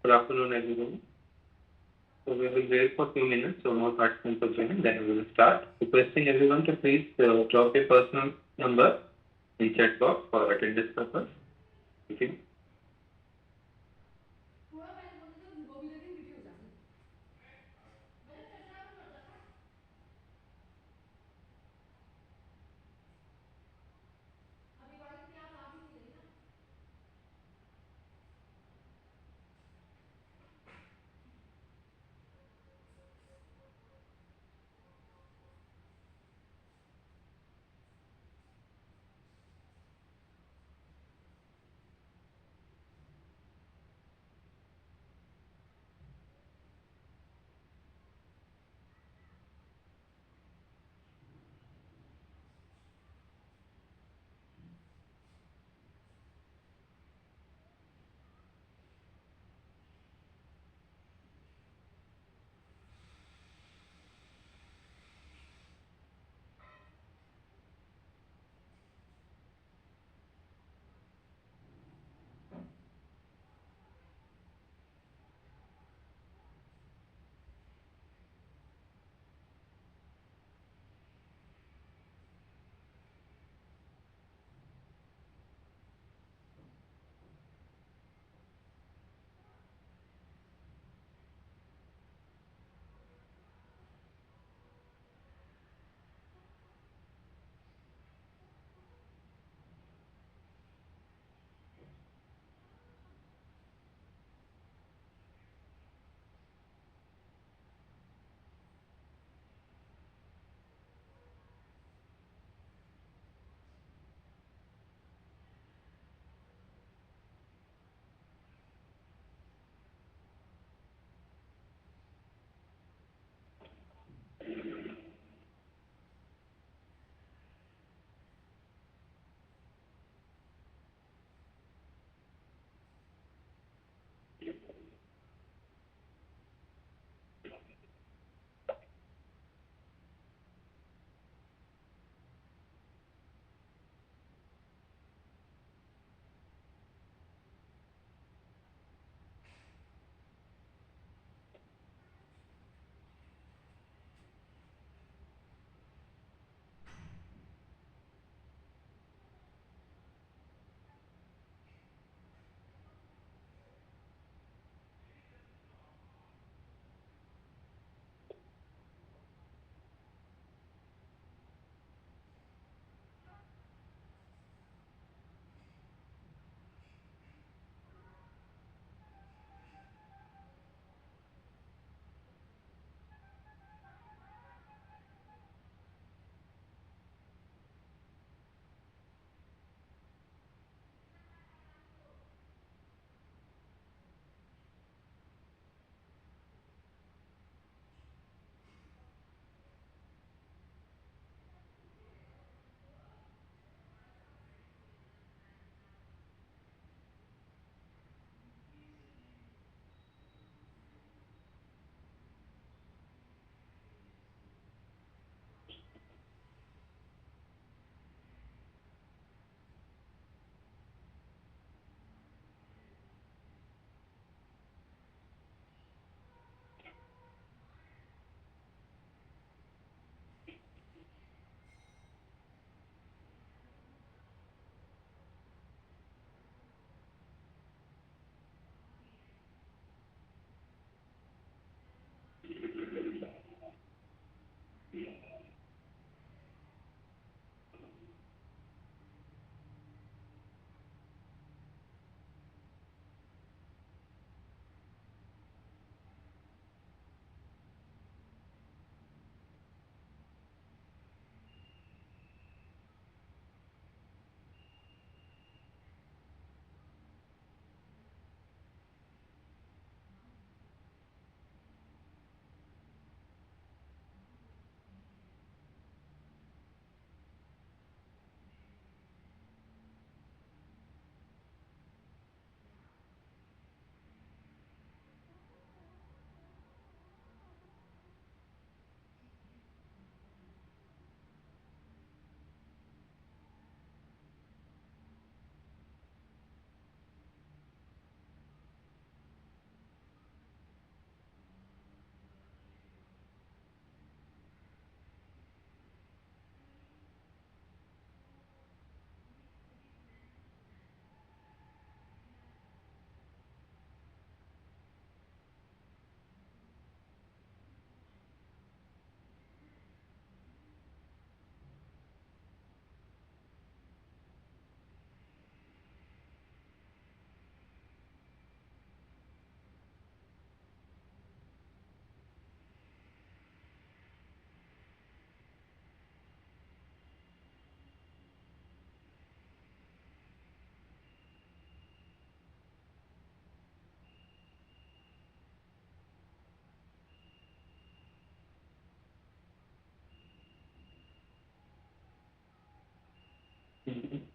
Good afternoon, everyone. So we will wait for a few minutes so more participants will join, then we will start. Requesting everyone to please drop your personal number in chat box for attendance purpose. Thank you.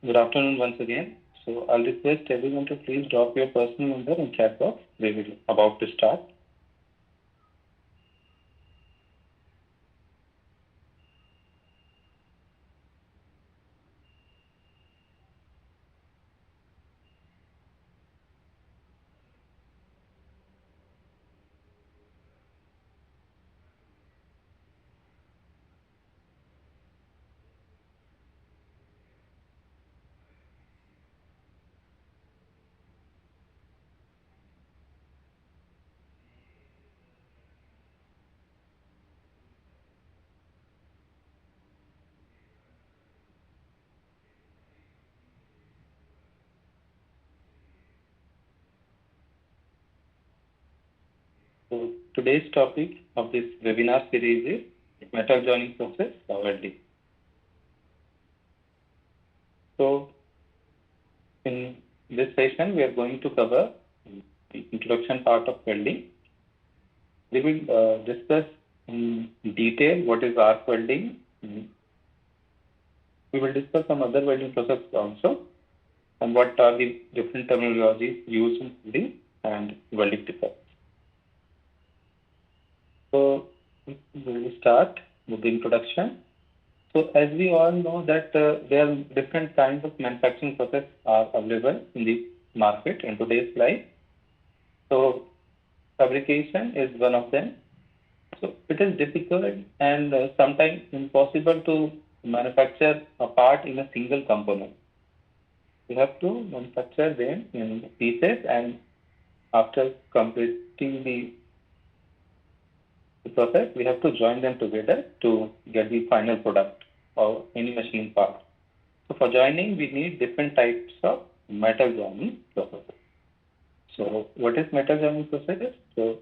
Good afternoon once again. So I'll request everyone to please drop your personal number in chat box. We will about to start. So today's topic of this webinar series is metal joining process or welding. So in this session, we are going to cover the introduction part of welding. We will discuss in detail what is arc welding. We will discuss some other welding processes also and what are the different terminologies used in welding and welding differ. So we will start with the introduction. So as we all know that there are different kinds of manufacturing process are available in the market in today's life. So fabrication is one of them. So it is difficult and sometimes impossible to manufacture a part in a single component. You have to manufacture them in pieces, and after completing the process, we have to join them together to get the final product or any machine part. So for joining, we need different types of metal joining processes. So what is metal joining process? So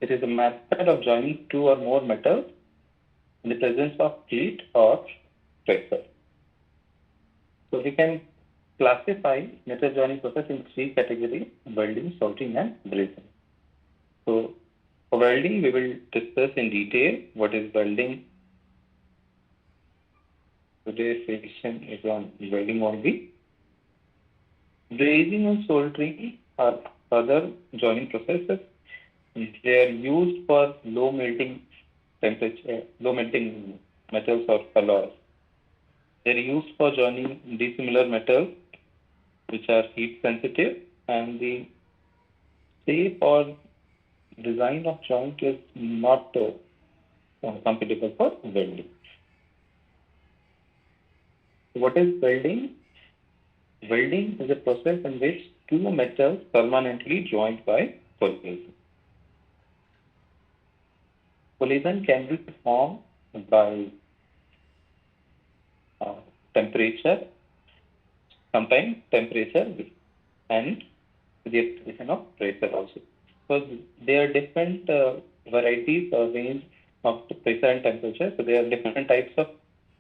it is a method of joining two or more metals in the presence of heat or pressure. So we can classify metal joining process in three categories: welding, sorting, and brazing. So for welding, we will discuss in detail what is welding. Today's session is on welding only. Brazing and soldering are other joining processes. They are used for low melting temperature, low melting metals or alloys. They are used for joining dissimilar metals which are heat sensitive, and the shape or design of joint is not compatible for welding. What is welding? Welding is a process in which two metals permanently joined by collision. Collision can be performed by temperature, sometimes temperature and the application of pressure also. So there are different varieties or range of pressure and temperature. So there are different types of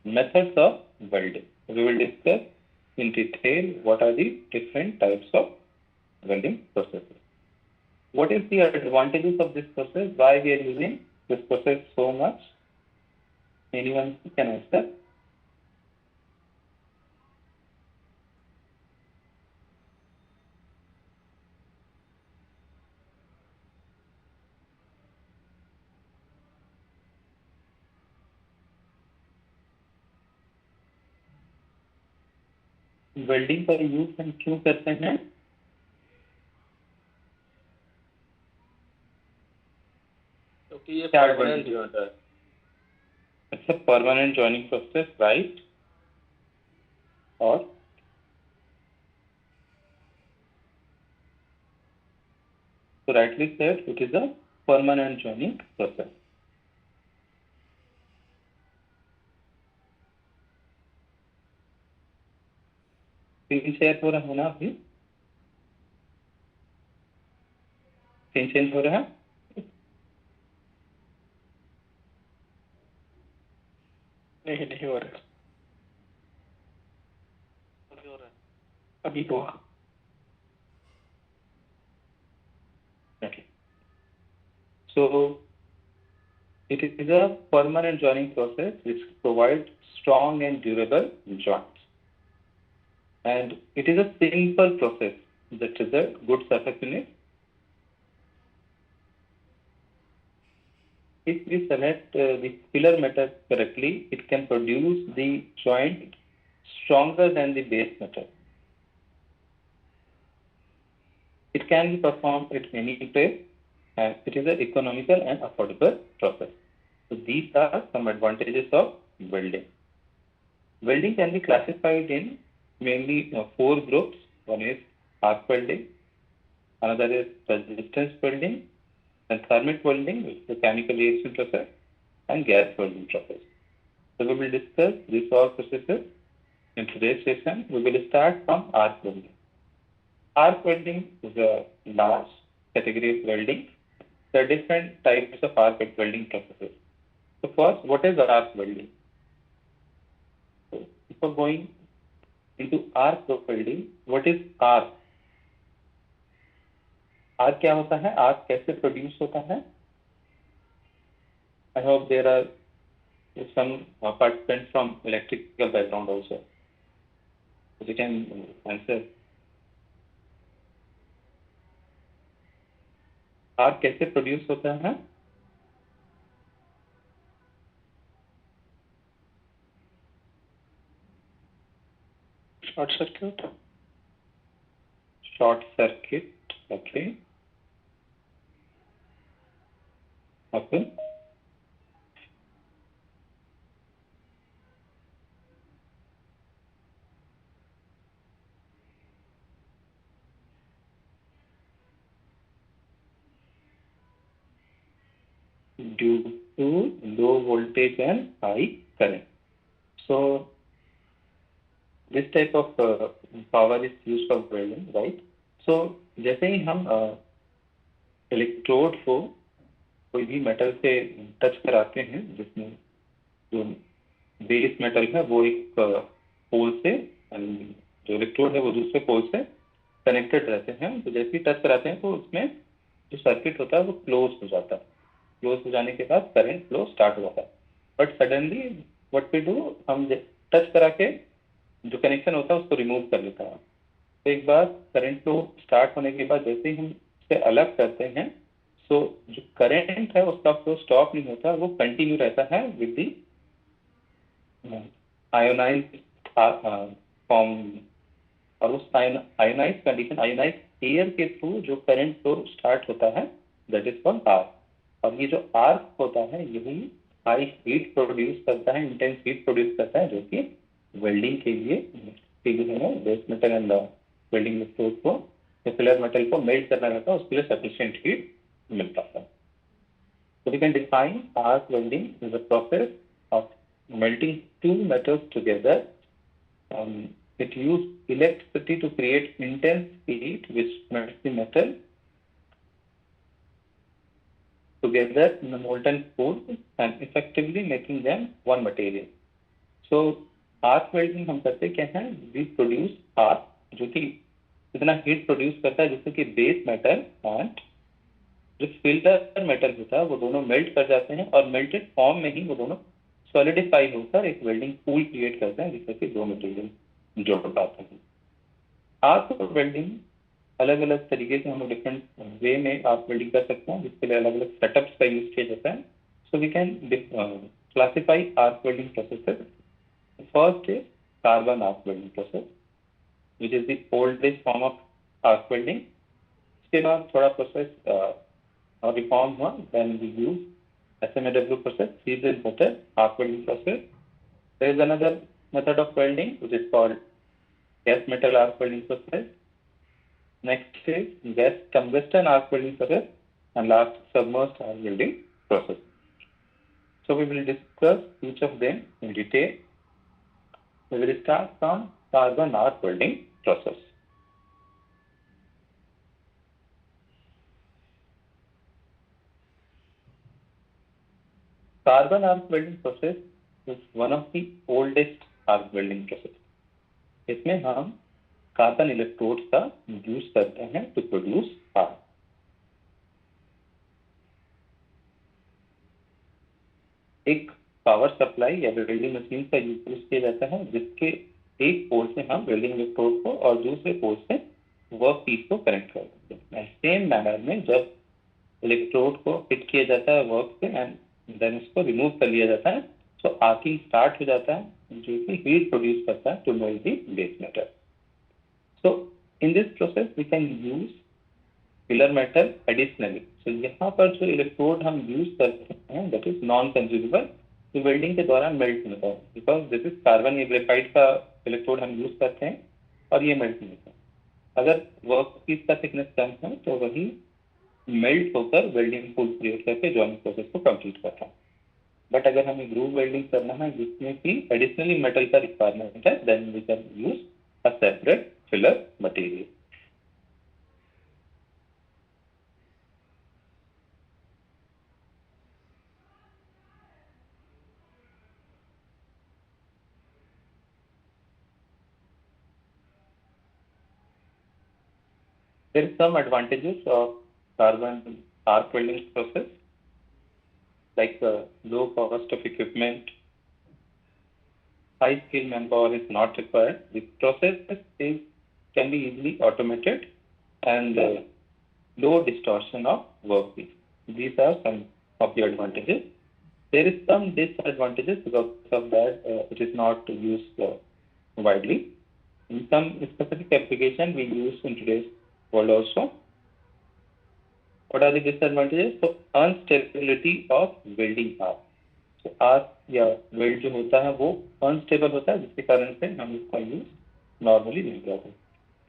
methods of welding. We will discuss in detail what are the different types of welding processes. What is the advantages of this process? Why we are using this process so much? Anyone can answer? Welding का use हम क्यों करते हैं? क्योंकि ये permanent होता है. It's a permanent joining process, right? Or so rightly said, it is a permanent joining process. Screen share हो रहा है ना अभी? स्क्रीन चेंज हो रहा है? नहीं हो रहा. अभी हुआ. Okay. So it is a permanent joining process which provides strong and durable joints. and it is a simple process that result good surface finish. If we select the filler method correctly, it can produce the joint stronger than the base method. It can be performed at any place, and it is an economical and affordable process. So these are some advantages of welding. Welding can be classified in mainly four groups. One is arc welding, another is resistance welding, and thermic welding, which is a chemical reaction process, and gas welding process. So we will discuss these all processes in today's session. We will start from arc welding. Arc welding is a large category of welding. There are different types of arc welding processes. So first, what is arc welding? So before going into arc welding, what is arc? Arc क्या होता है, arc कैसे produce होता है? I hope there are some participants from electrical background also. So you can answer. Arc कैसे produce होता है? Short circuit. Short circuit. Okay. Okay. Due to low voltage and high current. So this type of power is used for welding, right? So जैसे ही हम electrode को कोई भी metal से touch कराते हैं, जिसमें जो बेस मेटल है वो एक पोल से, जो इलेक्ट्रोड है वो दूसरे पोल से कनेक्टेड रहते हैं. तो जैसे ही टच कराते हैं तो उसमें जो सर्किट होता है वो क्लोज हो जाता है. क्लोज हो जाने के बाद करंट फ्लो स्टार्ट हो जाता है. But suddenly what we do, हम टच करा के जो कनेक्शन होता है उसको रिमूव कर लेता है. तो एक बार करंट फ्लो स्टार्ट होने के बाद जैसे ही हम इसे अलग करते हैं, सो जो करंट है उसका फ्लो स्टॉप नहीं होता, वो कंटिन्यू रहता है विद दी आयोनाइज्ड फॉर्म. और उस आयोनाइज्ड कंडीशन, आयोनाइज्ड एयर के थ्रू जो करंट फ्लो स्टार्ट होता है, दैट इज कॉल्ड आर्क. और ये जो आर्क होता है यही हाई हीट प्रोड्यूस करता है, इंटेंस हीट प्रोड्यूस करता है, जो कि वेल्डिंग के लिए हमें base metal and welding electrode को, फिलर मेटल को मेल्ट करना रहता है, उसके लिए सफिशिएंट हीट मिलता है. So we can define arc welding as a process of melting two metals together. It uses electricity to create intense heat which melts the metal together in a molten pool and effectively making them one material. So arc welding हम करते क्या हैं, we produce arc जो कि इतना heat produce करता है जिससे कि बेस मेटल एंड जो फिल्टर मेटल होता है वो दोनों मेल्ट कर जाते हैं, और मेल्टेड फॉर्म में ही वो दोनों सॉलिडिफाई होकर एक वेल्डिंग पूल क्रिएट करते हैं, जिससे कि दो मटेरियल जोड़ पाते हैं. आर्क वेल्डिंग अलग अलग तरीके से हम डिफरेंट वे में आर्क वेल्डिंग कर सकते हैं, जिसके लिए अलग अलग सेटअप्स का यूज किया जाता है. So we can classify arc welding processes. First is carbon arc welding process, which is the oldest form of arc welding. इसके बाद थोड़ा process or reform one, then we use SMAW process, seasonal method, arc welding process. There is another method of welding which is called gas metal arc welding process. Next is gas tungsten arc welding process, and last submerged arc welding process. So we will discuss each of them in detail. We will start from carbon arc welding process. Carbon arc welding process is one of the oldest arc welding process. इसमें हम carbon electrode का use करते हैं to produce arc. एक power supply या welding machine का use किया जाता है, जिसके एक पोर्ट से हम वेल्डिंग इलेक्ट्रोड को और दूसरे पोर्ट से वर्क पीस को कनेक्ट कर देते हैं। सेम मैनर में जब इलेक्ट्रोड को फिट किया जाता है वर्क पे एंड देन उसको रिमूव कर लिया जाता है, तो आर्किंग स्टार्ट हो जाता है जो कि हीट प्रोड्यूस करता है to melt the base metal. So in this process we can use filler metal additionally. तो यहाँ पर जो इलेक्ट्रोड हम यूज करते हैं दैट इज नॉन कंज्यूमेबल, तो वेल्डिंग के दौरान मेल्ट नहीं होता है because this is carbon graphite का इलेक्ट्रोड हम यूज करते हैं और ये मेल्ट नहीं होता। अगर वर्क पीस का थिकनेस कम है तो वही मेल्ट होकर वेल्डिंग पूल क्रिएट करके जॉइनिंग प्रोसेस को कंप्लीट करता है। बट अगर हमें ग्रूव वेल्डिंग करना है जिसमें कि एडिशनली मेटल का रिक्वायरमेंट है, then we can use a separate filler material. There are some advantages of carbon arc welding process, like low cost of equipment, high skill manpower is not required. The process can be easily automated and low distortion of workpiece. These are some of the advantages. There is some disadvantages because of that it is not used widely. In some specific application we use in today's world also. What are the disadvantages? So unstability of welding arc. So arc या weld जो होता है वो unstable होता है, जिसके कारण से हम इसका यूज नॉर्मली नहीं करते,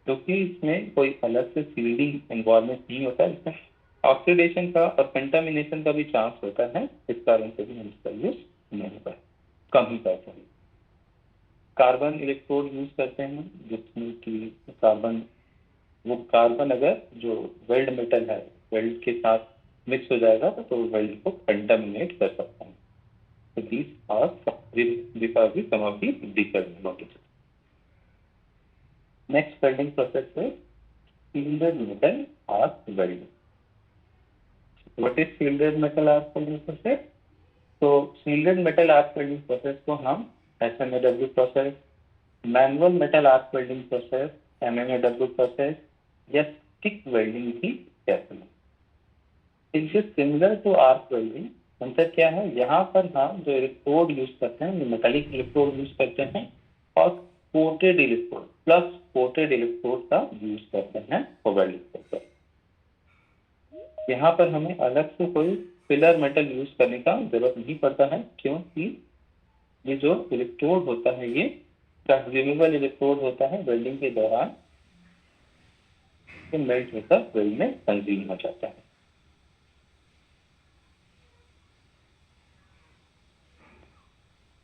क्योंकि इसमें कोई अलग से सील्डिंग इन्वॉल्वमेंट नहीं होता है। इसमें ऑक्सीडेशन का और कंटामिनेशन का भी चांस होता है, इस कारण से भी हम इसका यूज नहीं करते, कम ही करते हैं। कार्बन इलेक्ट्रोड यूज करते हैं जिसमें कि कार्बन अगर जो वेल्ड मेटल है वेल्ड के साथ मिक्स हो जाएगा तो वेल्ड को कंटामिनेट कर सकता है। So these are some of the disadvantages. Next welding process is shielded metal arc welding. What is shielded metal arc welding process? So shielded metal arc welding process को हम SMAW process, manual metal arc welding process, MMAW process या stick welding भी कहते हैं। It is similar to arc welding. अंतर क्या है? यहाँ पर हम जो इलेक्ट्रोड यूज करते हैं मेटालिक इलेक्ट्रोड यूज करते हैं और coated electrode plus coated electrode का यूज करते हैं फॉर वेल्डिंग प्रोसेस। यहाँ पर हमें अलग से कोई फिलर मेटल यूज करने का जरूरत नहीं पड़ता है, क्योंकि ये जो इलेक्ट्रोड होता है ये कंज्यूमेबल इलेक्ट्रोड होता है। वेल्डिंग के दौरान मेल्ट होकर वेल्ड में कंज्यूम हो जाता है।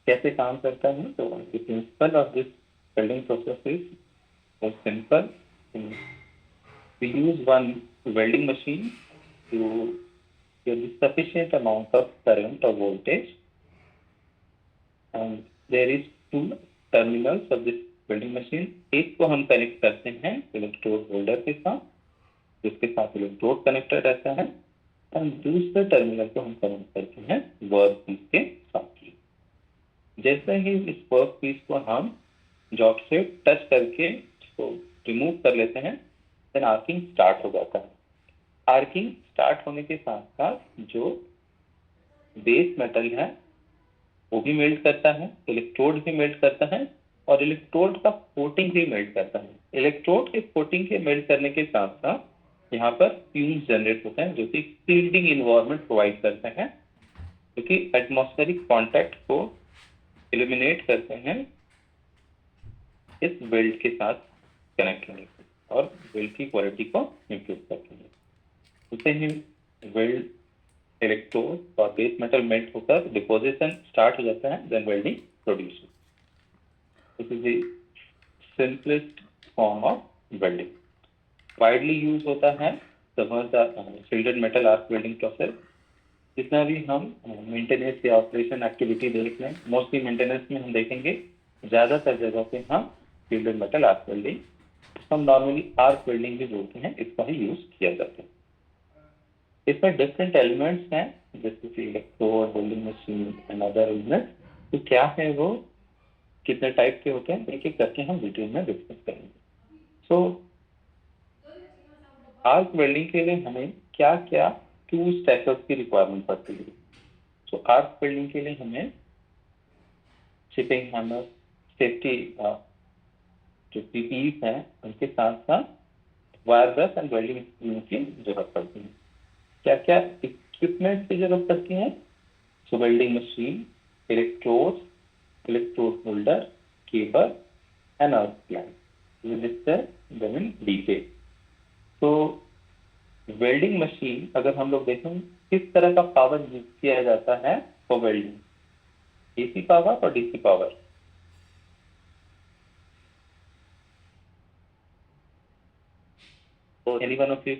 कैसे काम करता है? तो the principle of this welding process is so simple. We use one welding machine to get the sufficient amount of current or voltage, and there is two terminals of this welding machine. एक को हम connect करते हैं electrode holder के साथ, जिसके साथ electrode connected रहता है, और दूसरे टर्मिनल को हम कनेक्ट करते हैं वर्क पीस के साथ। जैसे ही इस वर्क पीस को हम जॉब से टच करके इसको रिमूव कर लेते हैं, देन आर्किंग स्टार्ट हो जाता है। आर्किंग स्टार्ट होने के साथ साथ जो बेस मेटल है वो भी मेल्ट करता है, इलेक्ट्रोड भी मेल्ट करता है और इलेक्ट्रोड का कोटिंग भी मेल्ट करता है। इलेक्ट्रोड के कोटिंग के मेल्ट करने के साथ साथ यहाँ पर फ्यूम्स जनरेट होते हैं जो कि शील्डिंग इन्वायरमेंट प्रोवाइड करते हैं, क्योंकि एटमॉस्फेरिक कॉन्टैक्ट को एलिमिनेट करते हैं इस वेल्ड के साथ कनेक्ट होने से और वेल्ड की क्वालिटी को इम्प्रूव करते हैं। उससे ही वेल्ड इलेक्ट्रोड और बेस मेटल मेल्ट होकर डिपोजिशन स्टार्ट हो जाता है, then welding produce. This is the simplest form of welding. Widely use होता है shielded metal arc welding process. जितना भी हम मेंटेनेंस या ऑपरेशन एक्टिविटी देख लें, मोस्टली मेंटेनेंस में हम देखेंगे ज़्यादातर जगह पे हम शिल्डेड मेटल आर्क वेल्डिंग, हम नॉर्मली आर्क वेल्डिंग भी बोलते हैं, इसका ही यूज किया जाता है। इसमें डिफरेंट एलिमेंट्स हैं जैसे कि electrode, welding machine and other elements. तो क्या है वो? कितने टाइप के होते हैं एक एक करके हम डिटेल में डिस्कस करेंगे। सो आर्क वेल्डिंग के लिए हमें क्या क्या टूल्स स्टैकर्स की रिक्वायरमेंट पड़ती है। सो आर्क वेल्डिंग के लिए हमें शिपिंग हैमर, सेफ्टी जो पीपीईज हैं उनके साथ साथ wire brush and welding instrument की जरूरत पड़ती है। क्या क्या इक्विपमेंट की जरूरत पड़ती है? So welding machine, electrode holder, cable and earth plant. Then in detail. तो वेल्डिंग मशीन अगर हम लोग देखें किस तरह का पावर यूज किया जाता है फॉर वेल्डिंग, एसी पावर और DC power? Any one of you?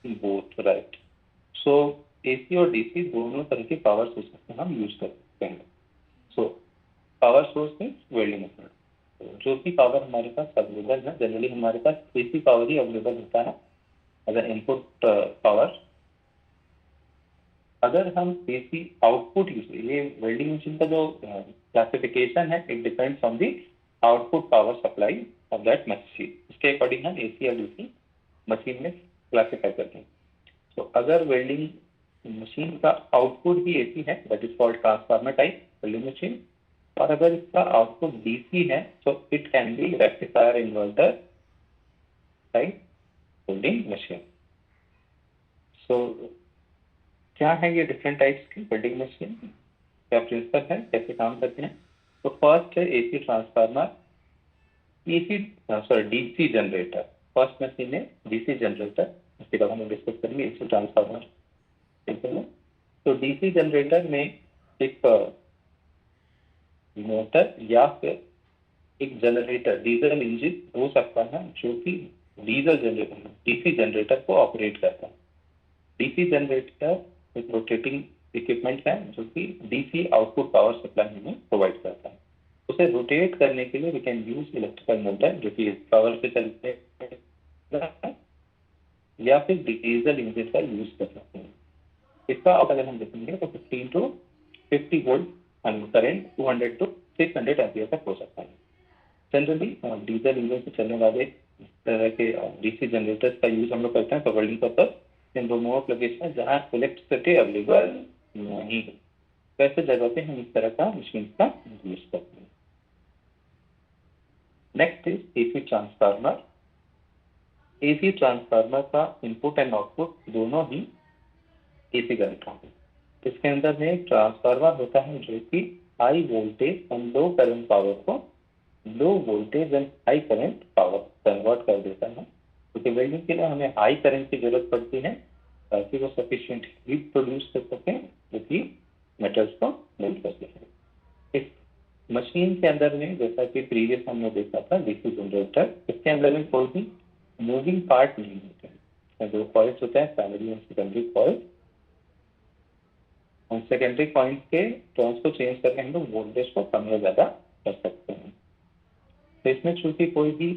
Both, right. So AC और डीसी दोनों तरह के पावर सोर्सेस हम यूज कर सकते हैं। So power source means welding method. जो भी पावर हमारे पास अवेलेबल है, जनरली हमारे पास एसी पावर ही अवेलेबल होता है अगर इनपुट पावर। अगर हम एसी आउटपुट यूज, ये वेल्डिंग मशीन का जो क्लासिफिकेशन है it depends on the output power supply of that machine. इसके अकॉर्डिंग हम एसी या डीसी मशीन में क्लासिफाई करते हैं। तो अगर वेल्डिंग मशीन का आउटपुट भी एसी है that is called transformer type welding machine, और अगर इसका आउटपुट डीसी है तो it can be rectifier inverter type welding machine. So क्या है ये डिफरेंट टाइप्स की वेल्डिंग मशीन, क्या प्रिंसिपल है, कैसे काम करते हैं? तो फर्स्ट है AC transformer, AC sorry DC generator. First machine है डीसी जनरेटर, इसके बाद हम डिस्कस करेंगे एसी ट्रांसफार्मर। ठीक है ना? तो डीसी जनरेटर में एक मोटर या फिर एक जनरेटर, डीजल इंजन हो सकता है जो कि डीजल जनरेटर डीसी जनरेटर को ऑपरेट करता है। डीसी जनरेटर एक रोटेटिंग इक्विपमेंट है जो कि डीसी आउटपुट पावर सप्लाई हमें प्रोवाइड करता है। उसे रोटेट करने के लिए we can use electrical motor जो कि पावर से चलते हैं, या फिर डीजल इंजन का यूज कर सकते हैं। इसका अगर हम देखेंगे तो 15 to 50 volt current 200 to 600 ampere तक हो सकता है। जनरली डीजल इंजन से चलने वाले इस तरह के डीसी जनरेटर्स का यूज हम लोग करते हैं for welding purpose in remote location जहाँ इलेक्ट्रिसिटी अवेलेबल नहीं है, वैसे जगह पे हम इस तरह का मशीन का यूज करते हैं। Next is AC transformer. AC transformer का इनपुट एंड आउटपुट दोनों ही एसी करंट होंगे। इसके अंदर में एक ट्रांसफार्मर होता है जो कि high voltage and low current power को low voltage and high current power convert कर देता है। क्योंकि वेल्डिंग के लिए हमें हाई करंट की जरूरत पड़ती है ताकि वो सफिशिएंट हीट प्रोड्यूस कर सकें जो कि मेटल्स को मेल्ट कर सकें। इस मशीन के अंदर में जैसा कि प्रीवियस हमने देखा था डीसी जनरेटर, इसके अंदर में कोई भी मूविंग पार्ट नहीं होते हैं। दो कॉइल्स होते हैं, प्राइमरी एंड सेकेंडरी कॉइल। और सेकेंडरी कॉइल के टर्न्स को चेंज करके हम लोग वोल्टेज को कम या ज्यादा कर सकते हैं। तो इसमें चूंकि कोई भी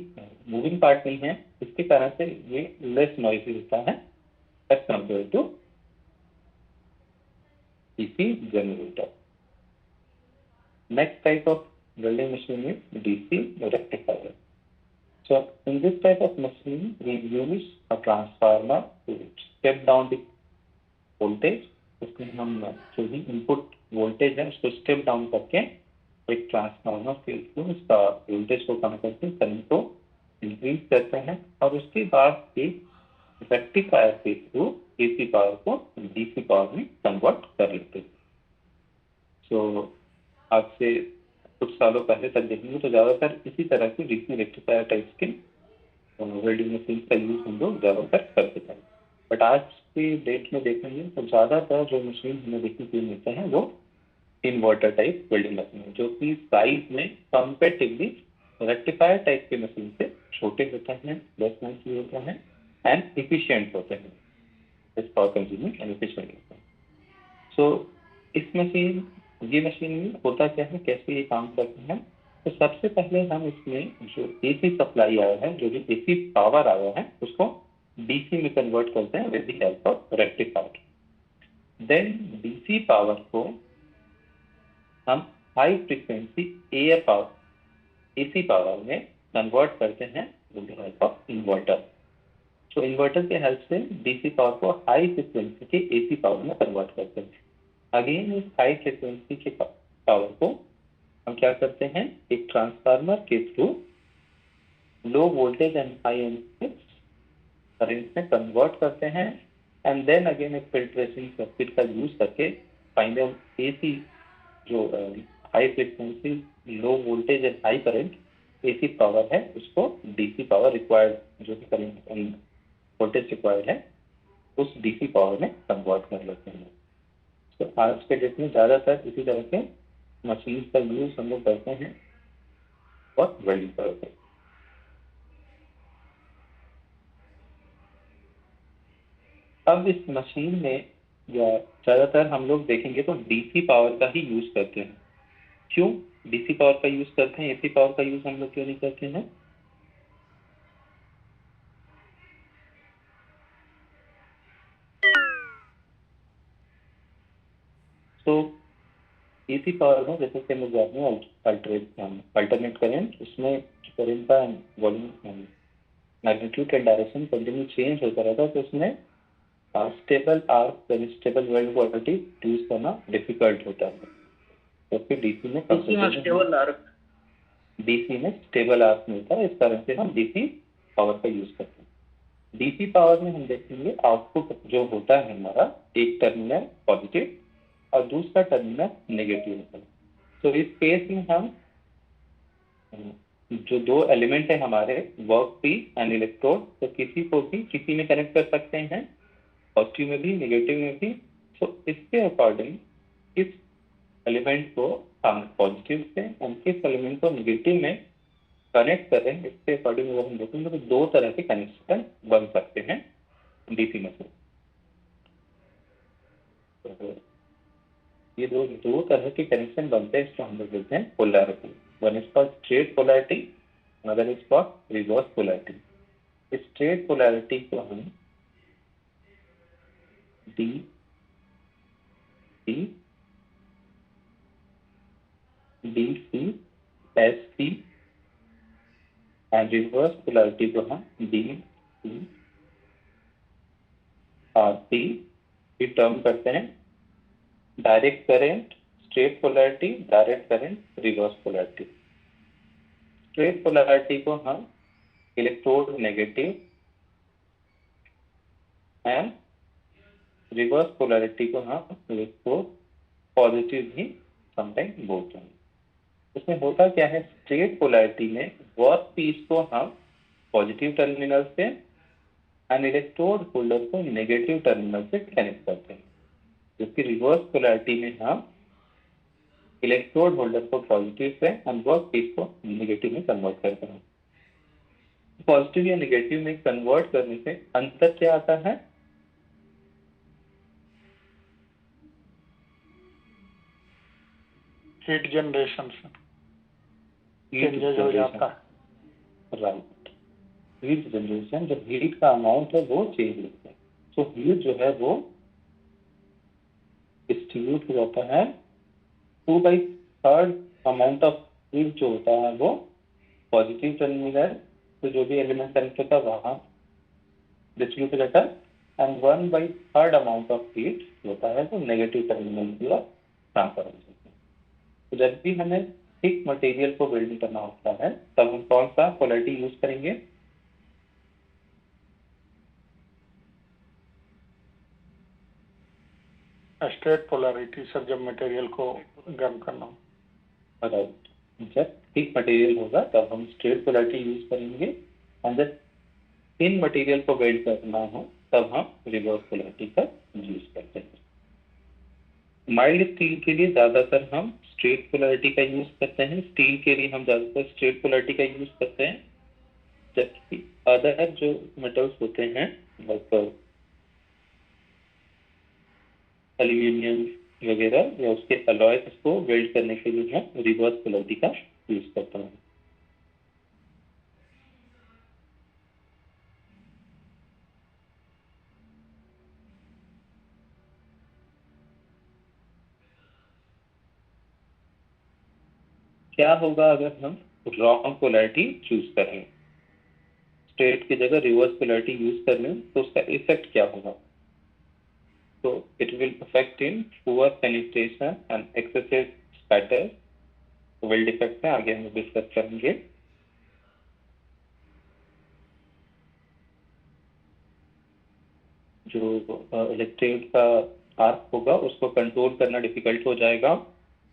मूविंग पार्ट नहीं है, इसके कारण से ये लेस नॉइजी होता है as compare to DC generator. Next type of welding machine is DC rectifier. So in this type of machine, we use a transformer to step down the voltage. उसमें हम जो भी इनपुट वोल्टेज है उसको step down करके एक transformer के through उसका वोल्टेज को कम करके करंट को इंक्रीज करते हैं, और उसके बाद एक रेक्टिफायर के थ्रू एसी पावर को डीसी पावर में कन्वर्ट कर लेते हैं। सो आज से कुछ सालों पहले तक देखेंगे तो ज़्यादातर इसी तरह की डीसी रेक्टिफायर टाइप्स के वेल्डिंग मशीन का यूज हम लोग ज़्यादातर करते हैं। बट आज की डेट में देखेंगे तो ज़्यादातर जो मशीन हमें देखने को मिलते हैं वो इन्वर्टर टाइप वेल्डिंग मशीन है, जो कि साइज में कंपेरेटिवली रेक्टिफायर टाइप के मशीन से छोटे होते हैं, लेस नॉइजी होते हैं एंड इफिशिएंट होते हैं, इस पावर कंज्यूमिंग एंड इफिशिएंट होते हैं। सो ये मशीन में होता क्या है, कैसे ये काम करते हैं? तो सबसे पहले हम इसमें जो एसी सप्लाई आया है, जो भी एसी पावर आया है, उसको डीसी में कन्वर्ट करते हैं with the help of rectifier. Then DC power को हम high frequency AF AC power में कन्वर्ट करते हैं with the help of inverter. तो इन्वर्टर के हेल्प से डीसी पावर को हाई फ्रिक्वेंसी के एसी पावर में कन्वर्ट करते हैं। अगेन इस हाई फ्रिक्वेंसी के पावर को हम क्या करते हैं, एक ट्रांसफार्मर के through low voltage and high ampere current में कन्वर्ट करते हैं, एंड देन अगेन एक फिल्ट्रेशन सर्किट का यूज करके फाइनल एसी जो high frequency low voltage and high current AC power है उसको डीसी पावर रिक्वायर्ड जो भी करंट एंड वोल्टेज रिक्वायर्ड है उस डीसी पावर में कन्वर्ट कर लेते हैं। तो आज के डेट में ज़्यादातर इसी तरह के मशीन का यूज हम लोग करते हैं और वेल्डिंग करते हैं। अब इस मशीन में या ज़्यादातर हम लोग देखेंगे तो डीसी पावर का ही यूज करते हैं। क्यों डीसी पावर का यूज करते हैं, एसी पावर का यूज हम लोग क्यों नहीं करते हैं? तो एसी पावर में जैसे कि हम लोग जानते हैं अल्टरनेट करंट, उसमें करंट का वॉल्यूम मैग्नीट्यूड का डायरेक्शन कंटिन्यू चेंज होता रहता है, तो उसमें stable arc stable weld quality use करना डिफिकल्ट होता है। तो फिर डीसी में स्टेबल आर्क मिलता है, इस कारण से हम डीसी पावर का यूज करते हैं। डीसी पावर में हम देखेंगे आउटपुट जो होता है हमारा, एक टर्मिनल पॉजिटिव और दूसरा टर्मिनल नेगेटिव होता है। तो इस केस में हम जो दो एलिमेंट है हमारे वर्क पीस एंड इलेक्ट्रोड, तो किसी को भी किसी में कनेक्ट कर सकते हैं, पॉजिटिव में भी नेगेटिव में भी। तो इसके अकॉर्डिंग किस एलिमेंट को हम पॉजिटिव से और किस एलिमेंट को नेगेटिव में कनेक्ट कर रहे हैं, इसके अकॉर्डिंग अगर हम देखेंगे तो दो तरह के कनेक्शन बन सकते हैं डीसी मशीन। तो ये दो तरह के कनेक्शन बनते हैं, इसको हम लोग देखते हैं polarity. One is called straight polarity, another is called reverse polarity. Straight polarity को हम D C D C S C and reverse polarity को हम डी सी आर सी की टर्म करते हैं। Direct current, straight polarity, direct current, reverse polarity. Straight polarity को हम electrode negative and reverse polarity को हम इलेक्ट्रोड पॉजिटिव भी समटाइम बोलते हैं। इसमें होता क्या है, स्ट्रेट पोलैरिटी में वर्क पीस को हम पॉजिटिव टर्मिनल से एंड इलेक्ट्रोड होल्डर को नेगेटिव टर्मिनल से कनेक्ट करते हैं, जबकि रिवर्स पोलैरिटी में हम इलेक्ट्रोड होल्डर को पॉजिटिव से एंड वर्क पीस को नेगेटिव में कन्वर्ट करते हैं। पॉजिटिव या नेगेटिव में कन्वर्ट करने से अंतर क्या आता है? हीट जनरेशन से चेंजेस हो जाता है। राइट, हीट जनरेशन, जब हीट का अमाउंट है वो चेंज होता है, तो हीट जो है वो डिस्ट्रीब्यूट हो जाता है 2/3 अमाउंट ऑफ हीट जो होता है वो पॉजिटिव टर्मिनल, तो जो भी एलिमेंट कनेक्ट होता है वहाँ डिस्ट्रीब्यूट हो जाता है, एंड 1/3 अमाउंट ऑफ हीट होता है तो नेगेटिव टर्मिनल की ओर ट्रांसफर हो जाता है। तो जब भी हमें थिक मटेरियल को वेल्डिंग करना होता है तब हम कौन सा पोलैरिटी यूज करेंगे? स्ट्रेट पोलैरिटी सर, जब मटेरियल को गर्म करना हो। राइट, जब थिक मटेरियल होगा तब हम स्ट्रेट पोलैरिटी यूज करेंगे, और जब थिन मटेरियल को वेल्ड करना हो तब हम रिवर्स पोलैरिटी का यूज करते हैं। माइल्ड स्टील के लिए ज्यादातर हम स्ट्रेट पोलैरिटी का यूज करते हैं, स्टील के लिए हम ज्यादातर स्ट्रेट पोलैरिटी का यूज करते हैं, जबकि अदर जो मेटल्स होते हैं लाइक एल्यूमिनियम वगैरह या उसके अलॉयज को वेल्ड करने के लिए हम रिवर्स पोलैरिटी का यूज करते हैं। क्या होगा अगर हम रॉन्ग पोलैरिटी चूज कर रहे हैं, स्ट्रेट की जगह रिवर्स पोलैरिटी यूज कर रहे हैं, तो उसका इफेक्ट क्या होगा? तो it will affect in poor penetration and excessive spatter, weld effect है, आगे हम डिस्कस करेंगे। जो इलेक्ट्रोड का आर्क होगा उसको कंट्रोल करना डिफिकल्ट हो जाएगा,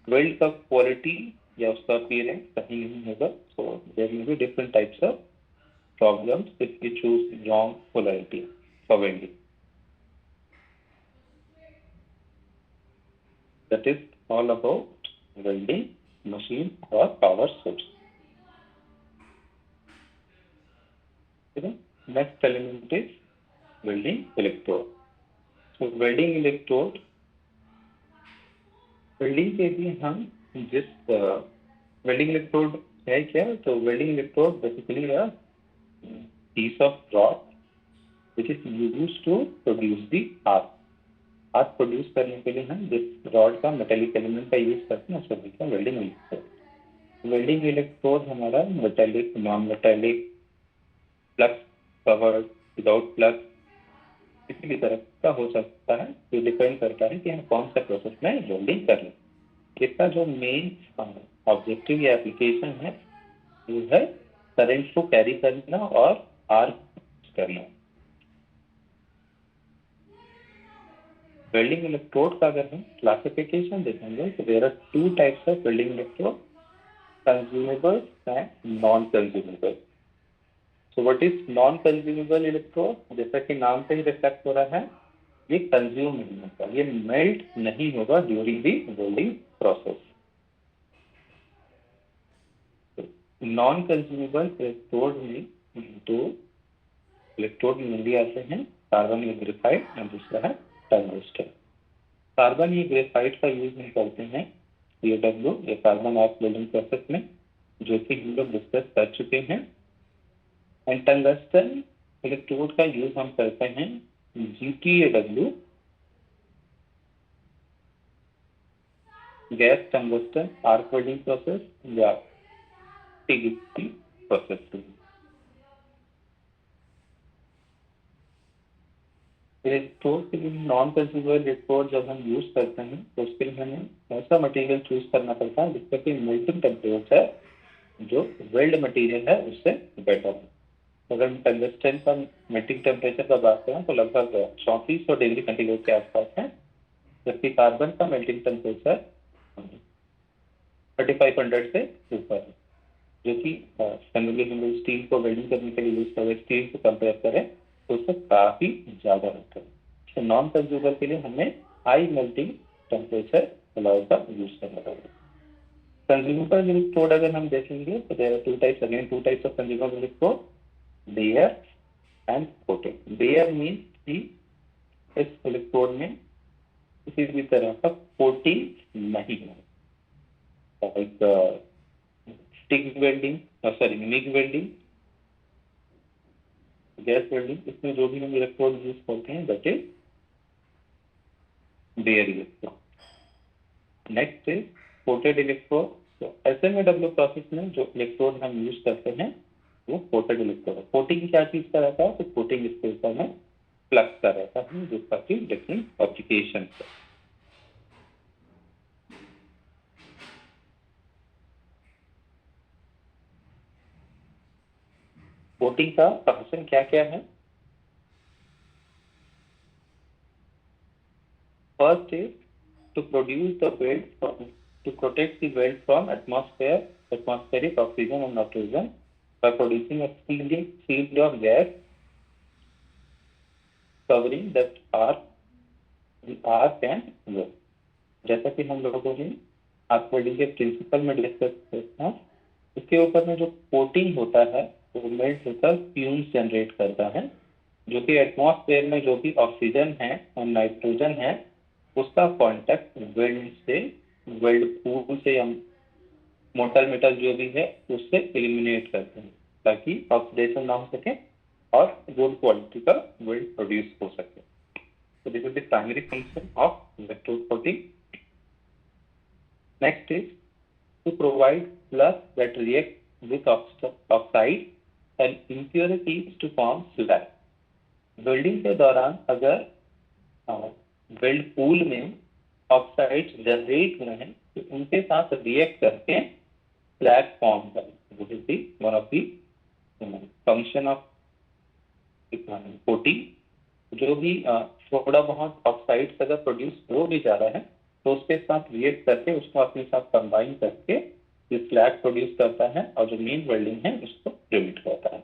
वेल्ड का क्वालिटी या उसका अपीयरेंस सही नहीं होगा। So there will be different types of problems if you choose wrong polarity for welding. That is all about welding machine और power source. Next element is welding electrode. तो welding electrode, welding के लिए हम जिस welding electrode है क्या? तो welding electrode basically a piece of rod which is used to produce the arc. Arc produce करने के लिए हम जिस रॉड का मेटेलिक एलिमेंट का यूज करते हैं उसको बोलते हैं वेल्डिंग इलेक्ट्रोड। वेल्डिंग इलेक्ट्रोड हमारा metallic, non metallic, flux covered, without flux, किसी भी तरह का हो सकता है। ये डिपेंड करता है कि हम कौन सा प्रोसेस में वेल्डिंग कर रहे हैं। इसका जो मेन ऑब्जेक्टिव या एप्लीकेशन है वो है करंट को कैरी करना और आर्क करना। वेल्डिंग इलेक्ट्रोड का अगर हम क्लासिफिकेशन देखेंगे तो there are two types of welding electrode, consumable and non consumable. So what is non consumable electrode? जैसा कि नाम से ही रिफ्लेक्ट हो रहा है, ये कंज्यूम नहीं होगा, ये मेल्ट नहीं होगा during the welding process. Non consumable electrode में दो इलेक्ट्रोड मेनली आते हैं, कार्बन या ग्रेफाइट, और दूसरा है टंगस्टन। कार्बन या ग्रेफाइट का यूज हम करते हैं CaW या कार्बन आर्क वेल्डिंग प्रोसेस में, जो कि हम लोग डिस्कस कर चुके हैं। एंड टंगस्टन इलेक्ट्रोड का यूज हम करते हैं GTAW, gas tungsten arc welding process या TGT प्रोसेस। इलेक्ट्रोड के लिए नॉन कंज्यूमेबल इलेक्ट्रोड जब हम यूज करते हैं तो उसके लिए हमें ऐसा मटेरियल चूज करना पड़ता है जिसका कि मेल्टिंग टेम्परेचर जो वेल्ड मटेरियल है उससे बेटर है। अगर हम टंगस्टन का मेल्टिंग टेम्परेचर का बात करें तो लगभग 3400 डिग्री सेंटीग्रेड के आसपास है, जबकि कार्बन का मेल्टिंग टेम्परेचर 3500 से ऊपर है, जो कि जनरली हम लोग स्टील को वेल्डिंग करने के लिए यूज करते, स्टील को कंपेयर करें तो उससे काफी ज्यादा होता है। तो नॉन कंज्यूमेबल के लिए हमें हाई मेल्टिंग टेम्परेचर अलाउ का यूज करना पड़ेगा। कंज्यूमेबल इलेक्ट्रोड अगर हम देखेंगे तो there are two types, again two types of consumable electrode, bare and coated. Bare means कि इस इलेक्ट्रोड में किसी भी तरह का कोटिंग नहीं है, like stick welding, sorry MIG welding, gas welding, इसमें जो भी हम इलेक्ट्रोड यूज करते हैं that is bare electrode. Next is coated electrode. तो SMAW प्रोसेस में जो इलेक्ट्रोड हम यूज करते हैं वो कोटेड इलेक्ट्रोड है। कोटिंग क्या चीज का रहता है? तो कोटिंग इसके ऊपर में फ्लक्स का रहता है, जिसका कि डिफरेंट एप्लीकेशन है। कोटिंग का फंक्शन क्या क्या है? First is to produce the weld to protect the weld from atmospheric oxygen and nitrogen by producing a shield of gas covering that the arc and weld. जैसा कि हम लोगों ने आर्क वेल्डिंग के प्रिंसिपल में डिस्कस किया था, इसके ऊपर में जो कोटिंग होता है वो मेल्ट होकर फ्यूम्स जनरेट करता है, जो कि एटमॉस्फेयर में जो भी ऑक्सीजन है और नाइट्रोजन है उसका कांटेक्ट वेल्ड से, वेल्ड पूल से या मोटर मेटल जो भी है उससे एलिमिनेट करते हैं ताकि ऑक्सीडेशन ना हो सके और गुड क्वालिटी का वेल्ड प्रोड्यूस हो सके। So this is the primary function of electrode coating. Next is to provide flux that react with oxide and impurities to form slag. Welding के दौरान अगर वेल्ड पूल में ऑक्साइड्स जनरेट हुए हैं तो उनके साथ रिएक्ट करके स्लैग फॉर्म करें। This is the one of the function of coating. जो भी थोड़ा बहुत ऑक्साइड्स अगर प्रोड्यूस हो भी जा रहा है तो उसके साथ रिएक्ट करके उसको अपने साथ कंबाइन करके ये स्लैग प्रोड्यूस करता है और जो मेन वेल्डिंग है उसको प्रिवेंट करता है।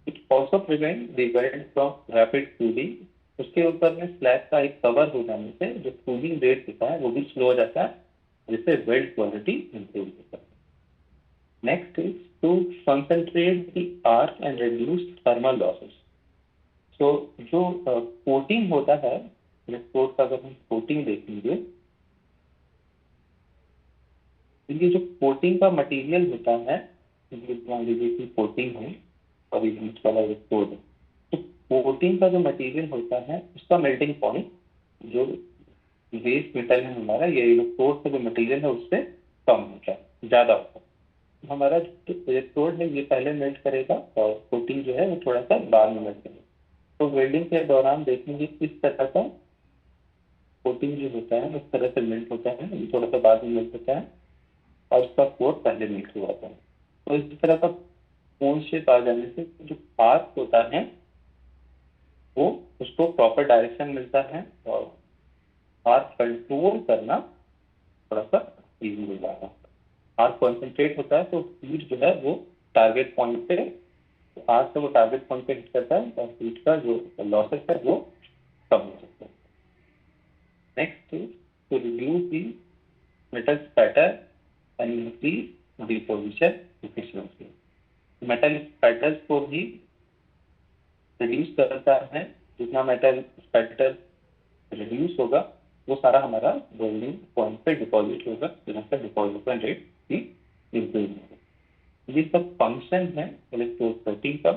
It also prevent the weld from rapid cooling. उसके ऊपर में स्लैग का एक कवर हो जाने से जो कूलिंग रेट होता है वो भी स्लो हो जाता है, जिससे वेल्ड क्वालिटी इंप्रूव होता है। Next is to concentrate the arc and reduce thermal losses. तो जो कोटिंग होता है, इलेक्ट्रोड का अगर हम कोटिंग देखेंगे तो ये जो कोटिंग का मटेरियल होता है, मान लीजिए कि कोटिंग है और ये बीच वाला इलेक्ट्रोड है, तो कोटिंग का जो मटेरियल होता है उसका मेल्टिंग पॉइंट जो बेस मेटल है हमारा, ये इलेक्ट्रोड का जो मटेरियल है उससे कम होता है, ज्यादा होता है। हमारा जो इलेक्ट्रोड है ये पहले मेल्ट करेगा और कोटिंग जो है वो थोड़ा सा बाद में मेल्ट करेगा। तो वेल्डिंग के दौरान देखेंगे किस तरह का कोटिंग जो होता है उस तरह से मेल्ट होता है, ये थोड़ा सा बाद में मेल्ट होता है और उसका कोट पहले मेल्ट हो जाता है। तो इस तरह का कोन शेप आ जाने से जो आर्क होता है वो उसको प्रॉपर डायरेक्शन मिलता है और आर्क कंट्रोल करना थोड़ा सा इजी हो जाता है। आर्क कॉन्सेंट्रेट होता है तो हीट जो है वो टारगेट पॉइंट पे, आर्क से वो टारगेट पॉइंट पे हिट करता है और हीट का जो लॉसेस है वो कम हो सकता है। Next is to reduce the metal spatter and increase deposition efficiency. Metal spatters को भी रिड्यूस करता है। जितना मेटल स्पैटर रिड्यूस होगा वो सारा हमारा वेल्डिंग पॉइंट पे डिपॉजिट होगा, जहाँ से डिपॉजिशन रेट भी इंक्रीज होगा। ये सब फंक्शन है इलेक्ट्रोड कोटिंग का।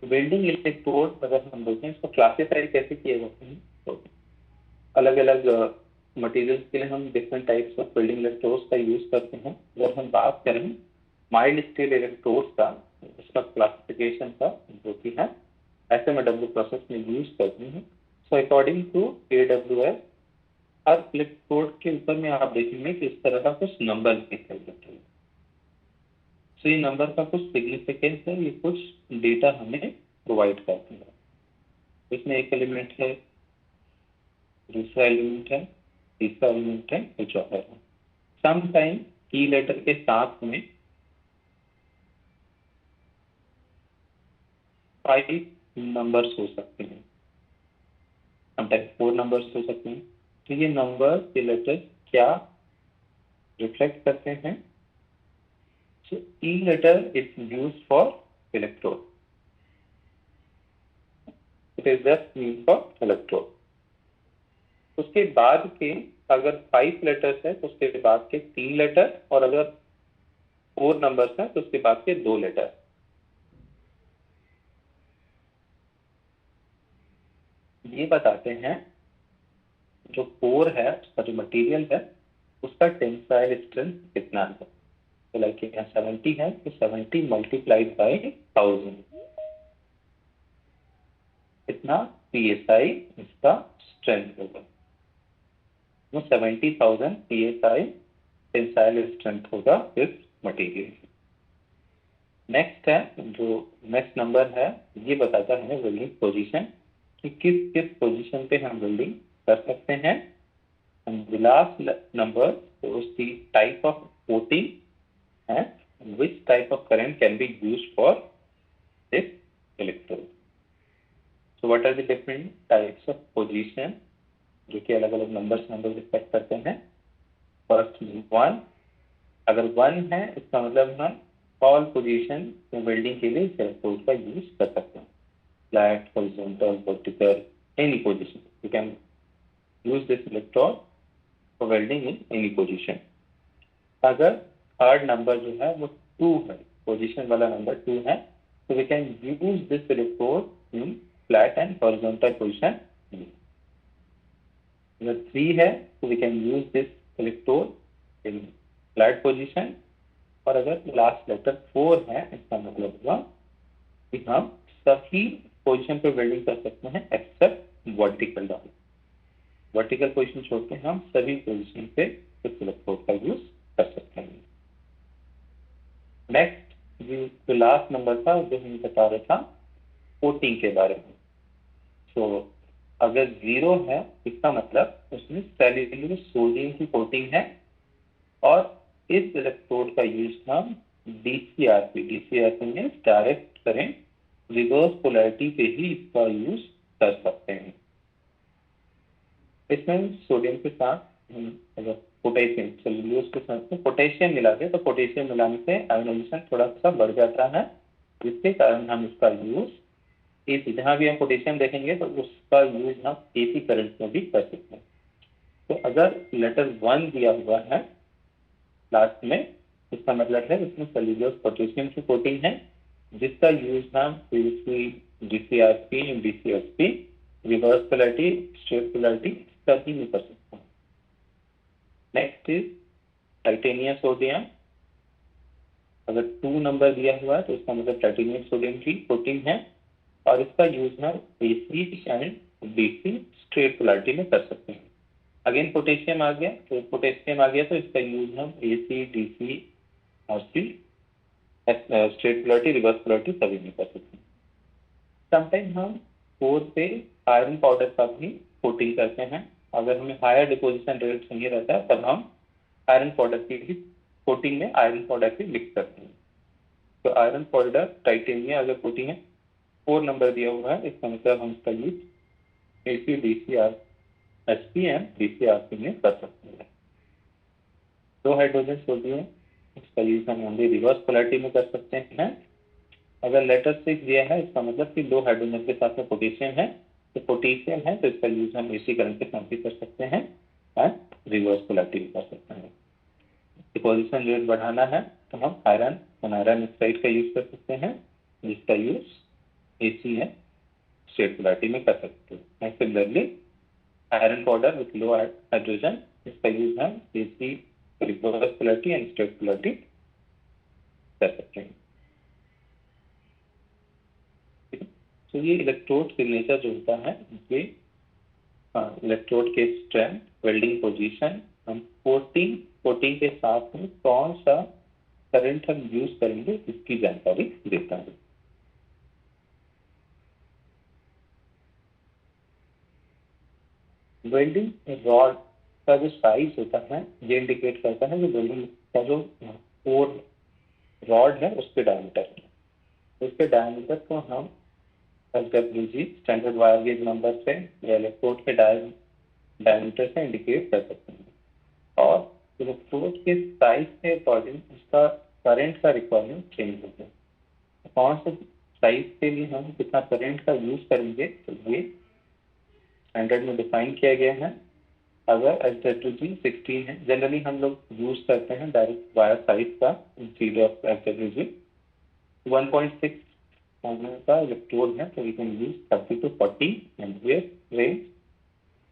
वेल्डिंग इलेक्ट्रोड अगर हम देखें इसको क्लासिफाई कैसे किए जाते हैं, तो अलग अलग मटेरियल्स के लिए हम different types of welding electrodes का यूज करते हैं। अगर हम बात करें माइल्ड स्टील इलेक्ट्रोड्स का, उसका क्लासिफिकेशन का जो कि है SMW प्रोसेस में यूज करते हैं। सो अकॉर्डिंग टू AWS हर इलेक्ट्रोड के ऊपर में आप देखेंगे कि इस तरह का कुछ नंबर लिखे जाते हैं। सो ये नंबर का कुछ सिग्निफिकेंस है, ये कुछ डेटा हमें प्रोवाइड करते हैं। इसमें एक एलिमेंट है, दूसरा एलिमेंट है, तीसरा एलिमेंट है, तो चौथा है। समटाइम की लेटर के साथ में 5 नंबर्स हो सकते हैं, समटाइम 4 नंबर्स हो सकते हैं। तो ये नंबर के लेटर क्या रिफ्लेक्ट करते हैं? So E letter is use for electrode, it is just mean for electrode. उसके बाद के अगर 5 लेटर्स है तो उसके बाद के 3 लेटर, और अगर 4 नंबर्स है तो उसके बाद के 2 लेटर। ये बताते हैं जो कोर है उसका जो मटेरियल है उसका टेंसाइल स्ट्रेंथ कितना है। तो लाइक यहाँ 70 है तो 70 मल्टीप्लाइड बाई 1000 इतना PSI इसका स्ट्रेंथ होगा। 70,000 PSI टेंसाइल स्ट्रेंथ होगा इस मटेरियल। नेक्स्ट है, जो नेक्स्ट नंबर है ये बताता है वेल्डिंग पोजीशन कि किस किस पोजीशन पे हम वेल्डिंग कर सकते हैं। And the last number shows the type of coating and which type of current can be used for this electrode. So what are the different types of position जो कि अलग अलग नंबर्स हम लोग रिस्पेक्ट करते हैं। फर्स्ट 1, अगर 1 है इसका मतलब हम ऑल पोजीशन वेल्डिंग के लिए इलेक्ट्रोड का यूज कर सकते हैं। Flat, horizontal, vertical, any position you can use this electrode for welding in any position. अगर थर्ड नंबर जो है वो 2 है, पोजीशन वाला नंबर 2 है, तो we can use this electrode in flat and horizontal position. अगर 3 है so we can use this electrode in flat position. और अगर लास्ट लेटर 4 है इसका मतलब हुआ कि हम सभी पोजीशन पे वेल्डिंग कर सकते हैं except vertical down. Vertical position छोड़ के हम सभी पोजीशन पे इस इलेक्ट्रोड का यूज कर सकते हैं। नेक्स्ट जो लास्ट नंबर था जो हम बता रहा था कोटिंग के बारे में। तो अगर 0 है इसका मतलब उसमें सेल्युलर सोडियम की कोटिंग है और इस इलेक्ट्रोड का यूज हम डीसीआरपी में डायरेक्ट करेंट रिवर्स पोलैरिटी पे ही इसका यूज कर सकते हैं। इसमें सोडियम के साथ अगर पोटेशियम सेल्यूलोज के साथ में पोटेशियम मिला के तो पोटेशियम मिलाने से आयोनाइजेशन थोड़ा सा बढ़ जाता है, जिसके कारण हम इसका यूज एसी, जहाँ भी हम पोटेशियम देखेंगे तो उसका यूज हम एसी करंट में भी कर सकते हैं। तो अगर लेटर 1 दिया हुआ है लास्ट में, इसका मतलब है इसमें सेल्यूलोज पोटेशियम की कोटिंग है, जिसका यूज हम डीसीआरपी DCSP reverse polarity straight polarity सभी में कर सकते हैं। Next is titanium sodium. अगर 2 नंबर दिया हुआ है तो इसका मतलब टाइटेनियम सोडियम की कोटिंग है और इसका यूज हम AC and DC straight polarity में कर सकते हैं। अगेन पोटेशियम आ गया तो इसका यूज हम एसी डीसी और सी स्ट्रेट पोलैरिटी रिवर्स पोलैरिटी सभी में कर सकते हैं। समटाइम हम 4 पे आयरन पाउडर का भी कोटिंग करते हैं। अगर हमें हायर डिपोजिशन रेट चाहिए रहता है तब हम आयरन पाउडर की भी कोटिंग में आयरन पाउडर की मिक्स करते हैं। तो आयरन पाउडर टाइटेनियम अगर कोटिंग है 4 नंबर दिया हुआ है, इसका मतलब हम इसका use AC DCR SP and DCRP में कर सकते हैं। 2 हाइड्रोजन सोडियम, इसका यूज हम ओनली रिवर्स पोलैरिटी में कर सकते हैं। अगर लेटर 6 दिया है इसका मतलब कि 2 हाइड्रोजन के साथ में पोटेशियम है, तो पोटेशियम है तो इसका यूज हम एसी करंट के साथ भी कर सकते हैं एंड रिवर्स पोलैरिटी भी कर सकते हैं। डिपोजिशन रेट बढ़ाना है तो हम आयरन ऑक्साइड का यूज कर सकते हैं, जिसका यूज एसी है स्ट्रेट पोलैरिटी में कर सकते हैं। Similarly iron powder with low hydrogen, इसका यूज हम AC reverse polarity and straight polarity कर सकते हैं। तो ये इलेक्ट्रोड सिग्नेचर जो होता है ये इलेक्ट्रोड के स्ट्रेंथ, वेल्डिंग पोजीशन, हम कोटिंग के साथ में कौन सा करंट हम यूज करेंगे इसकी जानकारी देता है। वेल्डिंग रॉड का जो साइज होता है ये इंडिकेट करता है कि वेल्डिंग का जो कोर रॉड है उसके डायमीटर है। उसके डायमीटर को हम एसडब्ल्यूजी स्टैंडर्ड वायर गेज नंबर से या इलेक्ट्रोड के डायमीटर से इंडिकेट कर सकते हैं। और इलेक्ट्रोड के साइज के अकॉर्डिंग उसका करंट का रिक्वायरमेंट चेंज होता है। कौन से साइज के लिए हम कितना करंट का यूज करेंगे तो ये स्टैंडर्ड में डिफाइन किया गया है। अगर एसडब्ल्यूजी 16 है, जनरली हम लोग यूज करते हैं डायरेक्ट वायर साइज का इंस्टेड ऑफ एसडब्ल्यूजी। 1.6 का इलेक्ट्रोड है तो we can use 30 to 40 ampere range.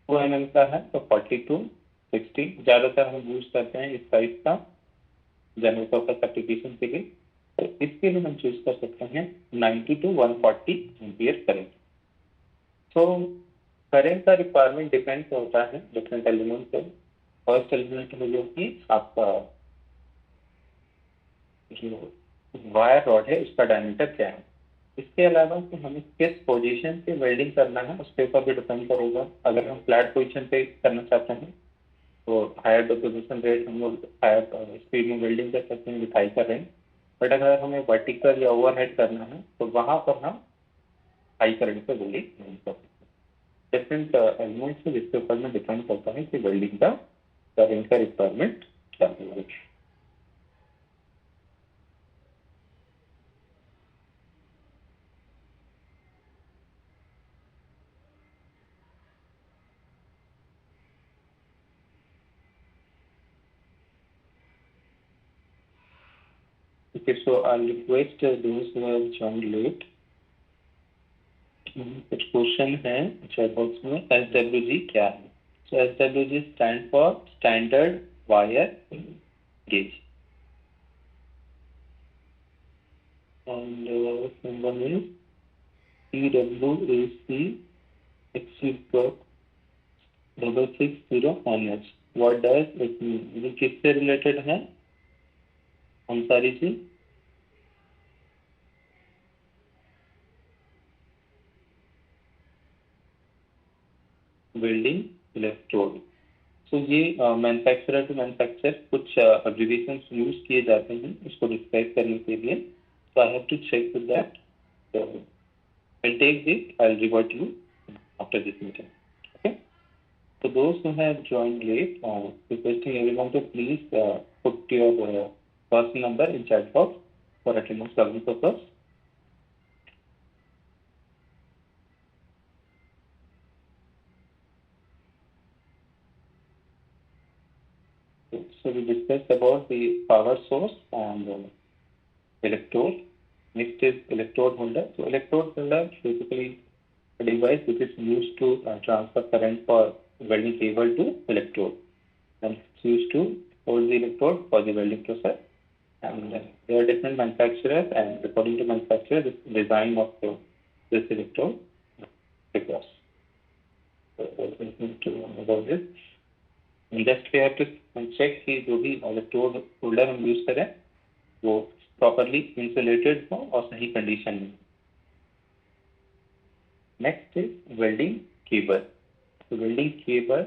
2 mm का है तो 40 to 60 ज्यादातर हम यूज करते हैं इस साइज का जनरल पर्पस एप्लीकेशन के लिए। तो इसके लिए हम चूज कर सकते हैं 90 to 140 एम्पियर करेंट। तो करंट का रिक्वायरमेंट डिपेंड होता है डिफरेंट एलिमेंट पे। फर्स्ट एलिमेंट में जो कि आपका जो वायर रॉड है उसका डायमीटर क्या है। इसके अलावा कि हमें किस पोजीशन पे वेल्डिंग करना है उस पे ऊपर भी डिपेंड करेगा। अगर हम फ्लैट पोजीशन पे करना चाहते हैं तो हायर डिपोजिशन रेट हम लोग हायर स्पीड में वेल्डिंग कर सकते हैं, दिखाई कर रहे हैं। बट अगर हमें वर्टिकल या ओवरहेड करना है तो वहाँ पर हम हाई करंट पे वेल्डिंग नहीं कर सकते। डिफरेंट एलिमेंट्स से जिसके ऊपर में डिपेंड करता है कि वेल्डिंग का करंट का रिक्वायरमेंट क्या होगा। Okay, so I'll request those who have joined late. कुछ क्वेश्चन है चैट बॉक्स में, एसडब्ल्यूजी क्या है। So SWG stand for standard wire gauge. And number is PWAC exceed block 660 What does it mean? ये किससे रिलेटेड है Ansari ji? Welding electrode. So ये manufacturer to manufacture कुछ अब्रिविएशंस यूज किए जाते हैं इसको डिस्क्राइब करने के लिए. So I have to check with that. I'll take this. I'll revert you after this meeting. Okay. So those who have joined late, requesting everyone to please put your personal number in chat box for attendance service purpose. So we discussed about the power source and electrode. Next is electrode holder. So electrode holder basically a device which is used to transfer current for welding cable to electrode. And it's used to hold the electrode for the welding process. And there are different manufacturers, and according to manufacturer, the design of this electrode differs. So we need to know about this. And just we have to check कि जो भी electrode holder हम use करें वो properly insulated हो और सही condition में. Next is welding cable. So welding cable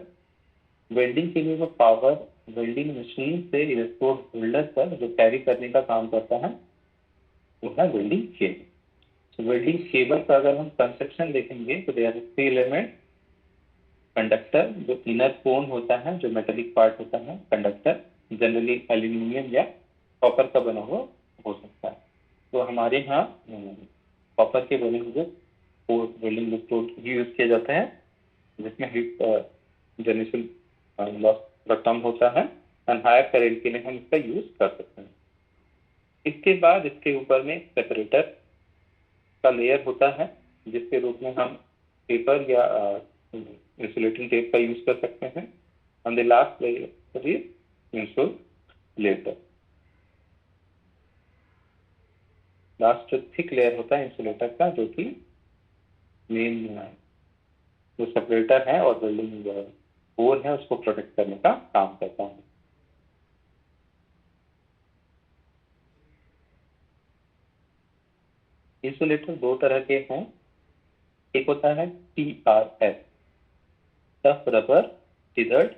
का पावर वेल्डिंग मशीन से इलेक्ट्रोड होल्डर पर जो कैरी करने का काम करता है वो है वेल्डिंग केबल. सो वेल्डिंग केबल का अगर हम कंस्ट्रक्शन देखेंगे तो देयर आर 3 एलिमेंट. कंडक्टर जो इनर कोन होता है जो मेटेलिक पार्ट होता है. कंडक्टर जनरली एल्यूमिनियम या कॉपर का बना हुआ हो सकता है. तो हमारे यहाँ कॉपर के बने हुए वेल्डिंग इलेक्ट्रोड यूज किया जाता है जिसमें हीट जनरेशन लॉस कम होता है एंड हायर करंट के लिए हम इसका यूज कर सकते हैं. इसके बाद इसके ऊपर में सेपरेटर का लेयर होता है जिसके रूप में हम पेपर या इंसुलेटिंग टेप का यूज कर सकते हैं. And the last layer is insulator. Last जो थिक लेयर होता है इंसुलेटर का जो कि मेन जो सेपरेटर है और वेल्डिंग कोर है उसको प्रोटेक्ट करने का काम करता है. इंसुलेटर दो तरह के हैं. एक होता है TRS टफ रबर टिजर्ड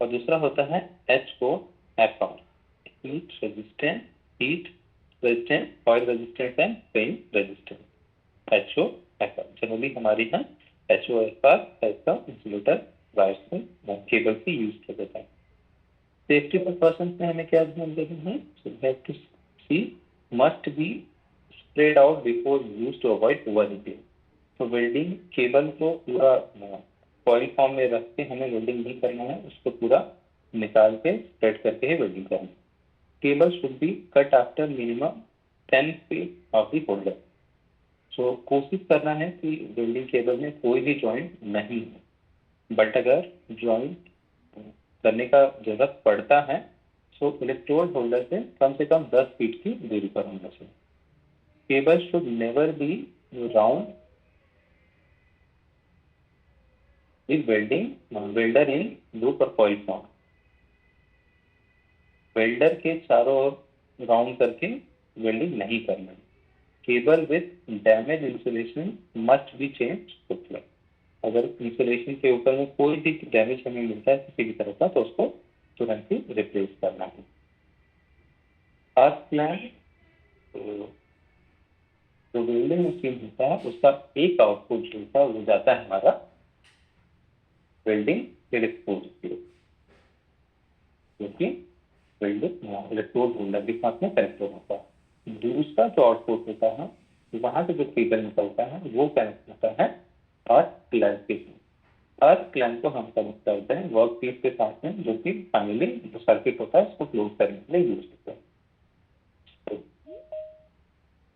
और दूसरा होता है HOFR heat resistant oil resistant and pen resistant. HOFR generally हमारे यहाँ HOFR टाइप का इंसुलेटर वायर से केबल से यूज किया जाता है. सेफ्टी पर्पस में हमें क्या ध्यान देना है? So we have to see must be spread out before use to avoid overheating. तो वेल्डिंग केबल को पूरा कॉइल फॉर्म में रख के हमें वेल्डिंग नहीं करना है. उसको पूरा निकाल के स्प्रेड करके ही वेल्डिंग करना है. Cable should be cut after minimum 10 feet of the holder. So कोशिश करना है कि वेल्डिंग केबल में कोई भी जॉइंट नहीं है. बट अगर जॉइंट करने का जरूरत पड़ता है तो इलेक्ट्रोड होल्डर से कम 10 फीट की दूरी पर होना चाहिए. Cable should never be round with welder in loop और कॉइल फॉर्म. वेल्डर के चारों ओर राउंड करके वेल्डिंग नहीं करना. Cable with damage insulation must be change quickly. अगर इंसुलेशन के ऊपर में कोई भी डैमेज हमें मिलता है किसी भी तरह का तो उसको तुरंत ही रिप्लेस करना है. आर्क प्लान जो वेल्डिंग मशीन होता है उसका एक आउटपुट जो होता है वो जाता है हमारा वेल्डिंग इलेक्ट्रोड जो कि वेल्डिंग इलेक्ट्रोड होल्डर के साथ में कनेक्ट होता है. दूसरा जो आउटपुट होता है वहां से जो केबल निकलता है वो कनेक्ट होता है अर्थ क्लैंप के साथ. अर्थ क्लैंप को हम कनेक्ट करते हैं वर्क पीस के साथ में जो कि फाइनली जो सर्किट होता है उसको क्लोज करने के लिए यूज होता है.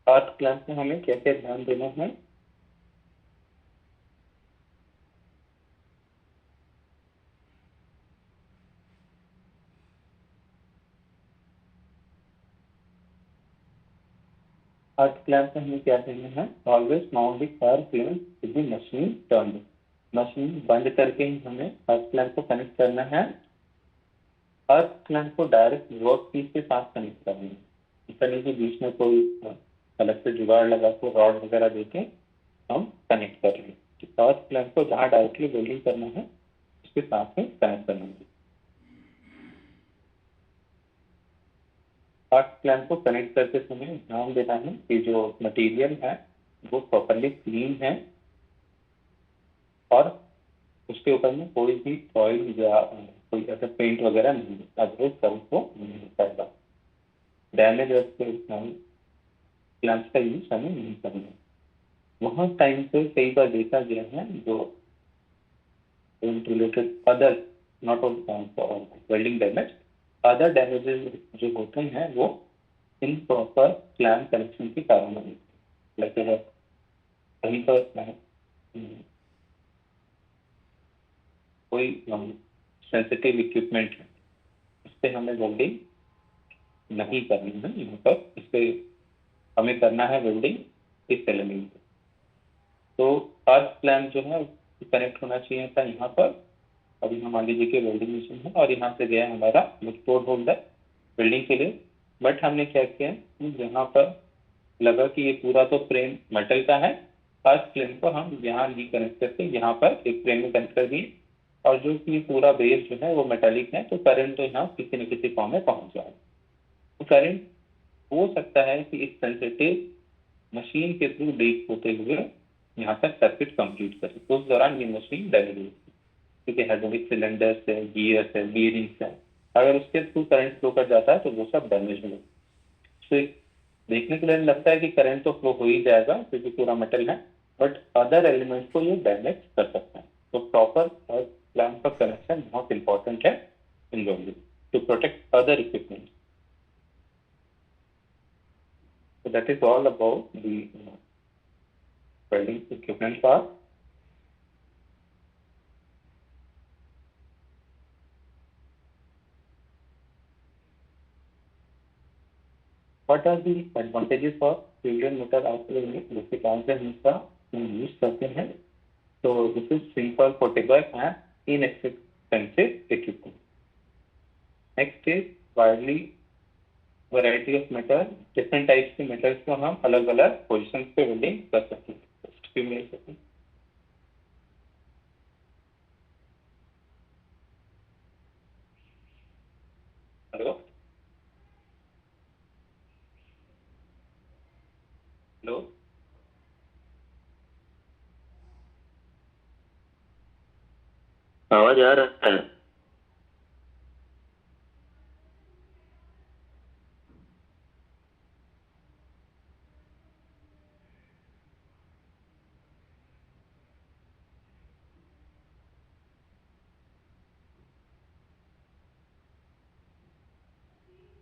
अर्थ क्लैंप में हमें क्या क्या ध्यान देना है? अर्थ क्लैंप में हमें क्या करना है, always mount the earth clamp with the machine turn, machine बंद करके ही हमें अर्थ क्लैंप को कनेक्ट करना है। अर्थ क्लैंप को डायरेक्ट वर्क पीस के साथ कनेक्ट करना है, ऐसा नहीं कि बीच में कोई अलग से जुगाड़ लगा के रॉड वगैरह देके हम कनेक्ट कर लें। तो अर्थ क्लैंप को जहाँ डायरेक्टली वेल्डिंग करना है उसके साथ में कनेक्ट करना है। अर्थ क्लैंप को कनेक्ट करते समय ध्यान देना है कि जो मटेरियल है वो प्रॉपरली क्लीन है और उसके ऊपर में कोई भी ऑयल या कोई ऐसा पेंट वगैरह नहीं है, अदरवाइज करंट को नहीं निकलेगा। डैमेज क्लैंप का यूज हमें नहीं करना है। बहुत टाइम से कई बार देखा गया है जो related other not welding damage, other damages जो होते हैं वो इन प्रॉपर क्लैंप कनेक्शन के कारण होते हैं। लाइक कहीं पर कोई सेंसिटिव इक्विपमेंट है, उस पर हमें वेल्डिंग नहीं करनी है। यहाँ पर इस पे हमें करना है वेल्डिंग इस एलिमेंट पे। तो अर्थ क्लैंप जो है कनेक्ट होना चाहिए था यहाँ पर। अभी हम मान लीजिए कि वेल्डिंग मशीन है और यहाँ से गया हमारा इलेक्ट्रोड होल्डर वेल्डिंग के लिए, बट हमने क्या किया यहाँ पर लगा कि ये पूरा तो फ्रेम मेटल का है, अर्थ फ्रेम को हम यहाँ नहीं कनेक्ट करके यहाँ पर एक फ्रेम में कनेक्ट कर दिए और जो कि पूरा बेस जो है वो मेटालिक है, तो करंट तो यहाँ किसी न किसी फॉर्म में पहुंच जाए। तो करंट हो सकता है कि इस सेंसिटिव मशीन के थ्रू लीक होते हुए यहाँ तक सर्किट कंप्लीट करे, तो उस दौरान ये मशीन डैमेज होगी क्योंकि हाइड्रोलिक सिलेंडर्स है, गियर्स है, बीयरिंग्स है, अगर उसके थ्रू करंट फ्लो कर जाता है तो वो सब डैमेज होगा। तो देखने के लिए लगता है कि करंट तो फ्लो हो ही जाएगा क्योंकि पूरा मेटल है, बट अदर एलिमेंट्स को ये डैमेज कर सकता है। तो प्रॉपर क्लैंप का कनेक्शन बहुत इंपॉर्टेंट है in welding to protect other equipment. So that is all about the welding equipment part. What are the advantages of fielded metal arc welding? जैसे कौन से हिस्सा यूज करते हैं? So this is simple, portable and inexpensive equipment. Next is widely variety of metal, different types के metals को हम अलग अलग पोजिशन पे वेल्डिंग कर सकते हैं। Just few minutes. Hello hello आवाज आ रहा है?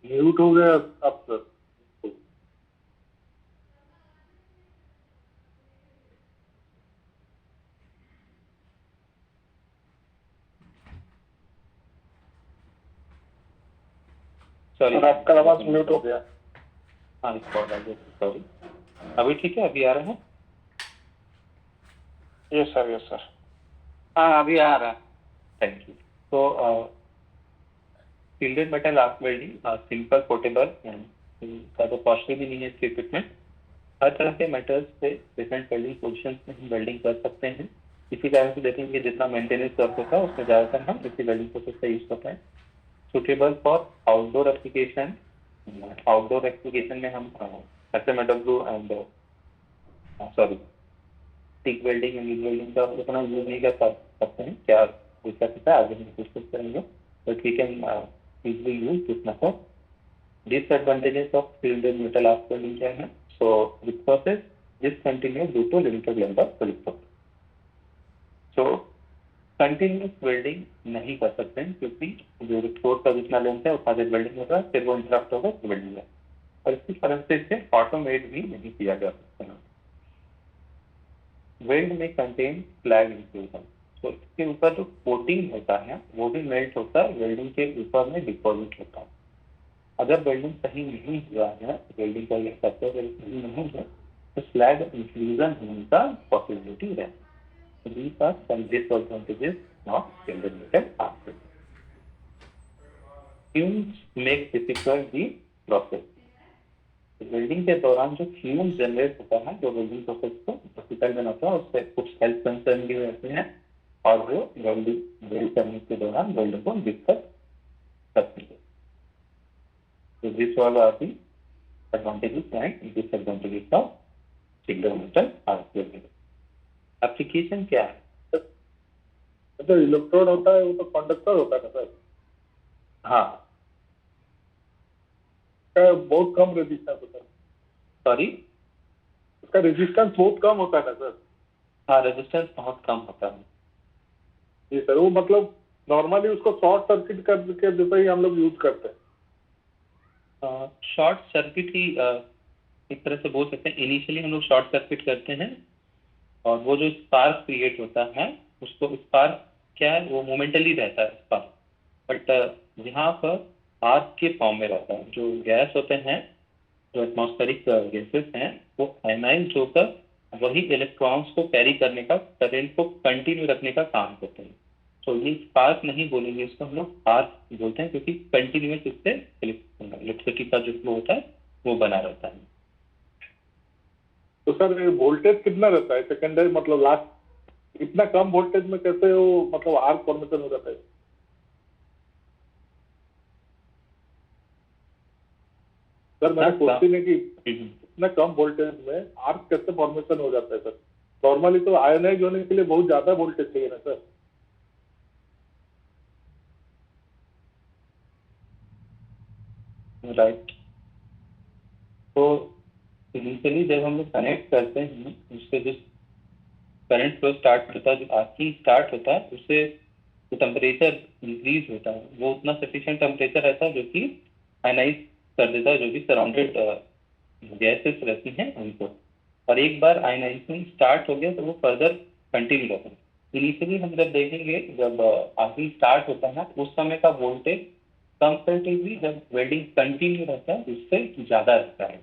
म्यूट हो गया अब। सॉरी, और आपका आवाज म्यूट हो गया। हाँ सॉरी, अभी ठीक है? अभी आ रहा है? Yes sir, yes sir. हाँ अभी आ रहा है। Thank you. तो shielded metal arc welding simple, portable and ज़्यादा कॉस्टली भी नहीं है इसके इक्विपमेंट। हर तरह के मेटल्स पे डिफरेंट वेल्डिंग पोजिशन में हम वेल्डिंग कर सकते हैं। इसी कारण से देखेंगे जितना मेंटेनेंस वर्क होता है उसमें ज़्यादातर हम इसी वेल्डिंग प्रोसेस का यूज़ करते हैं। Suitable for outdoor application. Outdoor application में हम SMW and sorry stick welding and welding का उतना यूज नहीं कर सकते हैं। क्या दिक्कत है आगे हम डिस्कस करेंगे, but we can easily use this method. Disadvantages of fielded metal arc welding क्या है? So this process discontinued due to limited length of electrode. So continuous welding नहीं कर सकते हैं क्योंकि जो इलेक्ट्रोड का जितना लेंथ है उतना देर वेल्डिंग होगा, फिर वो इंटरप्ट होगा तो वेल्डिंग है, और इसकी तरफ से इसे ऑटोमेट भी नहीं किया जा सकता है। वेल्ड में कंटेन स्लैग इंक्लूजन, तो इसके ऊपर जो कोटिंग होता है वो भी मेल्ट होता है, वेल्डिंग के ऊपर में डिपॉजिट होता है। अगर वेल्डिंग सही नहीं हुआ है, वेल्डिंग का ये फैक्टर सही नहीं है, तो स्लैग इंफ्यूजन होने का पॉसिबिलिटी है। These are some disadvantages of generated output. Fumes make difficult the process. Welding के दौरान जो फ्यूम जनरेट होता है, जो वेल्डिंग प्रोसेस को डिफिकल्ट बनाता है, उससे कुछ हेल्थ कंसर्न भी रहते हैं और वो वेल्ड करने के दौरान वेल्ड को दिक्कत करती है। तो this all are the advantages and disadvantages of single metal arc welding. Application क्या है? तो इलेक्ट्रोड होता है, वो तो कंडक्टर होता है ना सर? हाँ, उसका बहुत कम रेजिस्टेंस होता है। सॉरी, उसका रेजिस्टेंस बहुत कम होता है ना सर? हाँ, रेजिस्टेंस बहुत कम होता है। जी सर, वो मतलब नॉर्मली उसको शॉर्ट सर्किट करके जैसे ही हम लोग यूज करते हैं। शॉर्ट सर्किट ही एक तरह से बोल सकते हैं। इनिशियली हम लोग शॉर्ट सर्किट करते हैं और वो जो स्पार्क क्रिएट होता है, उसको स्पार्क क्या है, वो मोमेंटली रहता है स्पार्क, बट यहाँ पर आर्क के फॉर्म में रहता है। जो गैस होते हैं, जो एटमॉस्फेरिक गैसेस हैं, वो आयनाइज होकर वही इलेक्ट्रॉन्स को कैरी करने का, करंट को कंटिन्यू रखने का काम करते हैं। तो ये स्पार्क नहीं बोलेंगे, इसको हम लोग आर्क बोलते हैं, क्योंकि कंटिन्यूस इससे इलेक्ट्रिसिटी का जो फ्लो होता है वो बना रहता है। तो सर वोल्टेज कितना रहता है सेकेंडरी, मतलब लास्ट इतना कम वोल्टेज में कैसे वो मतलब आर्क फॉर्मेशन हो जाता है? सर मेरा क्वेश्चन है कि इतना कम वोल्टेज में आर्क कैसे फॉर्मेशन हो जाता है सर? नॉर्मली तो आयोनाइज होने के लिए बहुत ज्यादा वोल्टेज चाहिए ना सर? राइट। तो इनिशियली जब हम लोग कनेक्ट करते हैं, उससे जो करंट फ्लो स्टार्ट होता है, जो आर्किंग स्टार्ट होता है, उससे जो टेम्परेचर इंक्रीज होता है, वो उतना सफिशिएंट टेम्परेचर रहता है जो कि आयनाइज कर देता है जो भी सराउंडेड गैसेस रहती हैं उनको। और एक बार आयनाइजेशन स्टार्ट हो गया तो वो फर्दर कंटिन्यू रहता है। इनिशियली हम जब देखेंगे, जब आर्किंग स्टार्ट होता है, उस समय का वोल्टेज कंपेरेटिवली जब वेल्डिंग कंटिन्यू रहता है उससे ज़्यादा रहता है।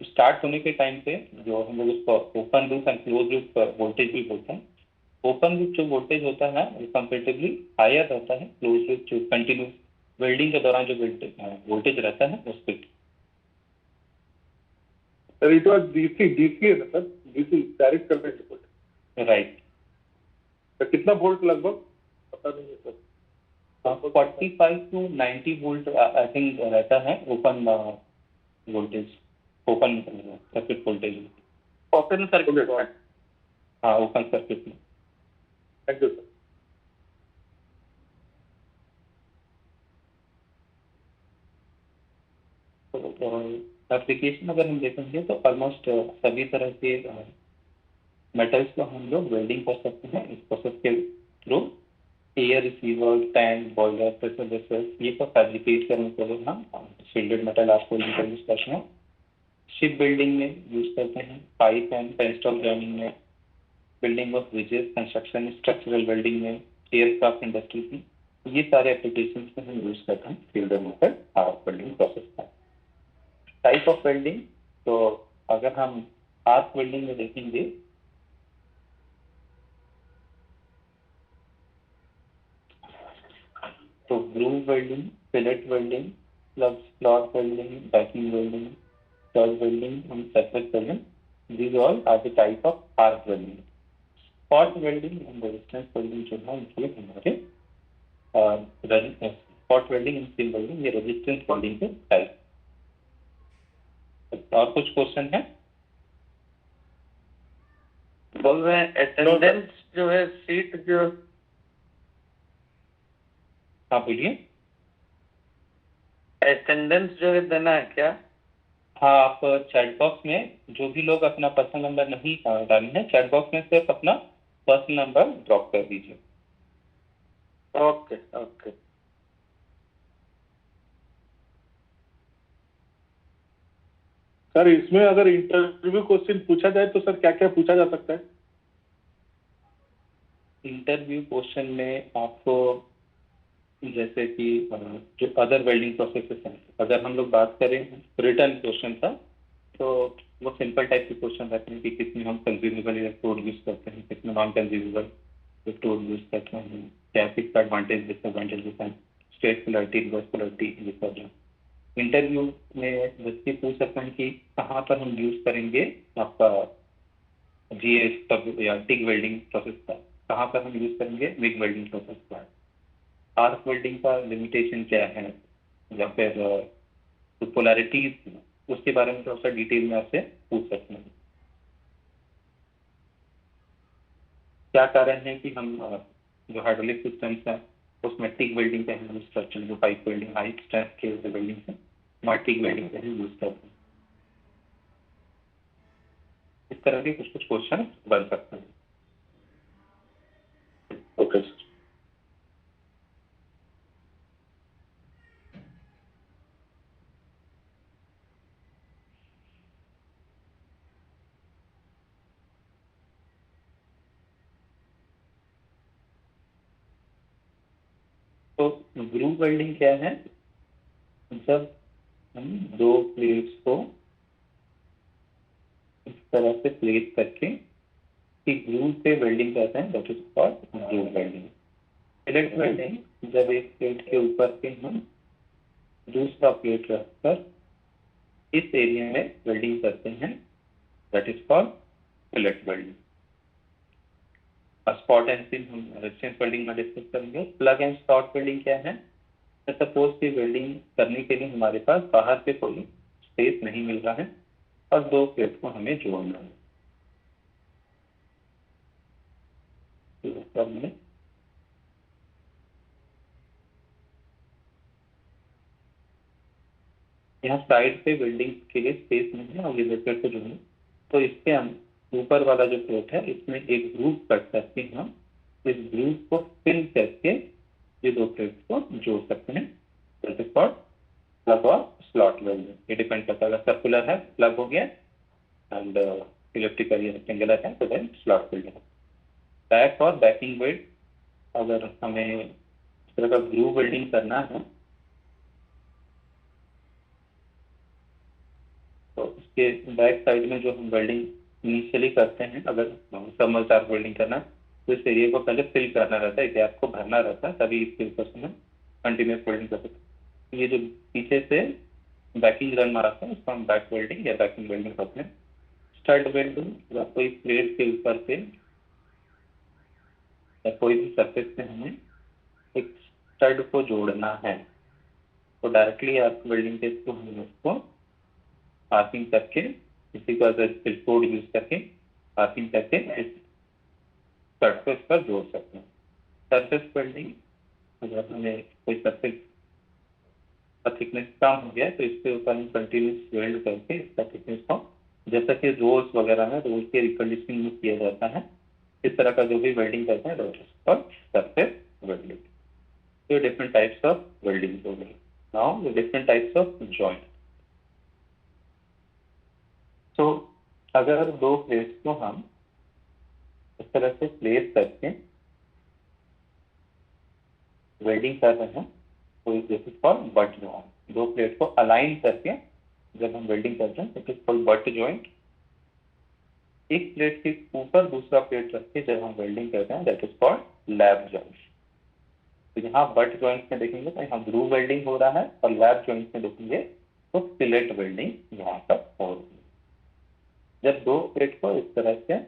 स्टार्ट होने के टाइम पे जो हम लोग उसको open loop and close loop voltage भी बोलते हैं। ओपन लूप जो वोल्टेज होता है वो कंपेरेटिवली हायर रहता है, क्लोज लूप जो कंटिन्यू वेल्डिंग के दौरान जो वोल्टेज रहता है उस पर। सर इट वॉज डीसी है ना sir? DC direct current volt. Right. तो कितना वोल्ट लगभग पता नहीं है sir? 45 to 90 volt I think रहता है open voltage, open circuit voltage. Open circuit. हाँ, ओपन सर्किट में। Thank you sir. तो एप्लीकेशन अगर हम देखेंगे तो ऑलमोस्ट सभी तरह के मेटल्स को हम लोग वेल्डिंग कर सकते हैं इस प्रोसेस के through. Air receiver, tank, boiler, pressure vessels, ये सब फैब्रिकेट करने के लिए हम शील्डेड मेटल आर्क वेल्डिंग का यूज करते हैं। शिप बिल्डिंग में यूज करते हैं, पाइप एंड पेंस्टॉक जॉइनिंग में, building of bridges, construction, structural welding में, एयरक्राफ्ट इंडस्ट्रीज में, ये सारे एप्लीकेशन में हम यूज करते हैं shielded metal arc welding process का। टाइप ऑफ वेल्डिंग, तो अगर हम आर्क वेल्डिंग में देखेंगे तो groove welding, fillet welding, slot welding, banking welding, stall welding and surface welding, these all are the type of arc welding. Spot welding and resistance welding जो है ये हमारे spot welding and steel welding ये resistance welding के type. और कुछ question है? बोल रहे हैं अटेंडेंस जो है सीट जो, हाँ बोलिए। अटेंडेंस जो है देना है क्या? हाँ, आप चैट बॉक्स में जो भी लोग अपना पर्सनल नंबर नहीं डाले हैं, चैट बॉक्स में सिर्फ अपना पर्सनल नंबर ड्रॉप कर दीजिए। Okay okay. सर इसमें अगर इंटरव्यू क्वेश्चन पूछा जाए तो सर क्या क्या पूछा जा सकता है? इंटरव्यू क्वेश्चन में आपको जैसे कि जो अदर वेल्डिंग प्रोसेसेस हैं, अगर हम लोग बात करें रिटर्न क्वेश्चन का, तो वो सिंपल टाइप के क्वेश्चन रहते हैं कि किसमें हम कंज्यूमेबल इलेक्ट्रोड यूज करते हैं, किसमें नॉन कंज्यूमेबल इलेक्ट्रोड यूज करते हैं, क्या किसका एडवांटेज डिसएडवांटेज है, स्ट्रेट पोलैरिटी, रिवर्स पोलैरिटी, ये सब जो इंटरव्यू में बच्चे पूछ सकते हैं कि कहाँ पर हम यूज करेंगे आपका जीएस तब या टिग वेल्डिंग प्रोसेस का, कहाँ पर हम यूज करेंगे मिग वेल्डिंग प्रोसेस का, आर्क वेल्डिंग का लिमिटेशन क्या है, या फिर पोलैरिटीज, उसके बारे में थोड़ा सा डिटेल में आपसे पूछ सकते हैं। क्या कारण है कि हम जो हाइड्रोलिक सिस्टम्स हैं उसमें टिग वेल्डिंग का यूज करते हैं, जो पाइप वेल्डिंग हाई स्ट्रेंथ के वेल्डिंग है वहाँ टिग वेल्डिंग का ही यूज करते हैं। इस तरह के कुछ कुछ क्वेश्चन बन सकते हैं। Okay sir. तो ग्रूव वेल्डिंग क्या है, जब हम दो प्लेट्स को इस तरह से प्लेस करके कि ग्रूव पे वेल्डिंग करते हैं, that is called groove welding. Fillet welding जब एक प्लेट के ऊपर पे हम दूसरा प्लेट रखकर इस एरिया में वेल्डिंग करते हैं, that is called fillet welding. Spot and fill हम रेजिस्टेंस वेल्डिंग में डिस्कस करेंगे। प्लग एंड स्लॉट वेल्डिंग क्या है, सपोज की वेल्डिंग करने के लिए हमारे पास बाहर से कोई स्पेस नहीं मिल रहा है और दो प्लेट को हमें जोड़ना है। तो यहाँ साइड पे वेल्डिंग के लिए स्पेस नहीं है और ये प्लेट को जोड़ना, तो इसके ऊपर वाला जो प्लेट है इसमें एक ग्रूव कट करके हम इस ग्रूव को फिल करके ये दो प्लेट को जोड़ सकते हैं। प्लग और स्लॉट वेल्डिंग, ये डिपेंड करता है, अगर सर्कुलर है प्लग हो गया एंड इलेक्ट्रिकल या रेक्टेंगुलर है तो देन स्लॉट वेल्डिंग। बैक और बैकिंग वेल्ड, अगर हमें इस तरह का ग्रूव वेल्डिंग करना है तो उसके बैक साइड में जो हम वेल्डिंग इनिशियली करते हैं, अगर समझदार वेल्डिंग करना तो इस एरिया को पहले फिल करना रहता है, गैप को भरना रहता है, तभी इसके ऊपर से हम कंटिन्यूस वेल्डिंग कर सकते हैं। ये जो पीछे से बैकिंग रन मारता है उसको हम बैक वेल्डिंग या बैकिंग वेल्डिंग करते हैं। स्टड वेल्डिंग या कोई प्लेट के ऊपर से या कोई भी सरफेस पे हमें एक स्टड को जोड़ना है, तो डायरेक्टली आप वेल्डिंग के थ्रू हम उसको आर्किंग करके, इसी को अगर कोड यूज करके आर्किंग करके इस सरफेस पर जोड़ सकते हैं। सरफेस वेल्डिंग, अगर हमें कोई सरफेस का थिकनेस कम हो गया तो इसके ऊपर हम कंटिन्यूस वेल्ड करके इसका थिकनेस को, जैसा कि रोल्स वगैरह में रोल के रिकंडीशनिंग में किया जाता है, इस तरह का जो भी वेल्डिंग करते हैं और सरफेस वेल्डिंग। तो डिफरेंट टाइप्स ऑफ वेल्डिंग हो गई। Now different types of joint. तो अगर दो प्लेट्स को हम इस तरह से प्लेस करके वेल्डिंग कर रहे हैं तो this is called butt joint. दो प्लेट को अलाइन करके जब हम वेल्डिंग करते हैं it is called butt joint. एक प्लेट के ऊपर दूसरा प्लेट रख के जब हम वेल्डिंग करते हैं that is called lap joint. तो यहाँ बट जॉइंट में देखेंगे तो यहाँ ग्रूव वेल्डिंग हो रहा है और लैप जॉइंट में देखेंगे तो फिलेट वेल्डिंग यहाँ पर हो रही है। जब दो प्लेट को इस तरह से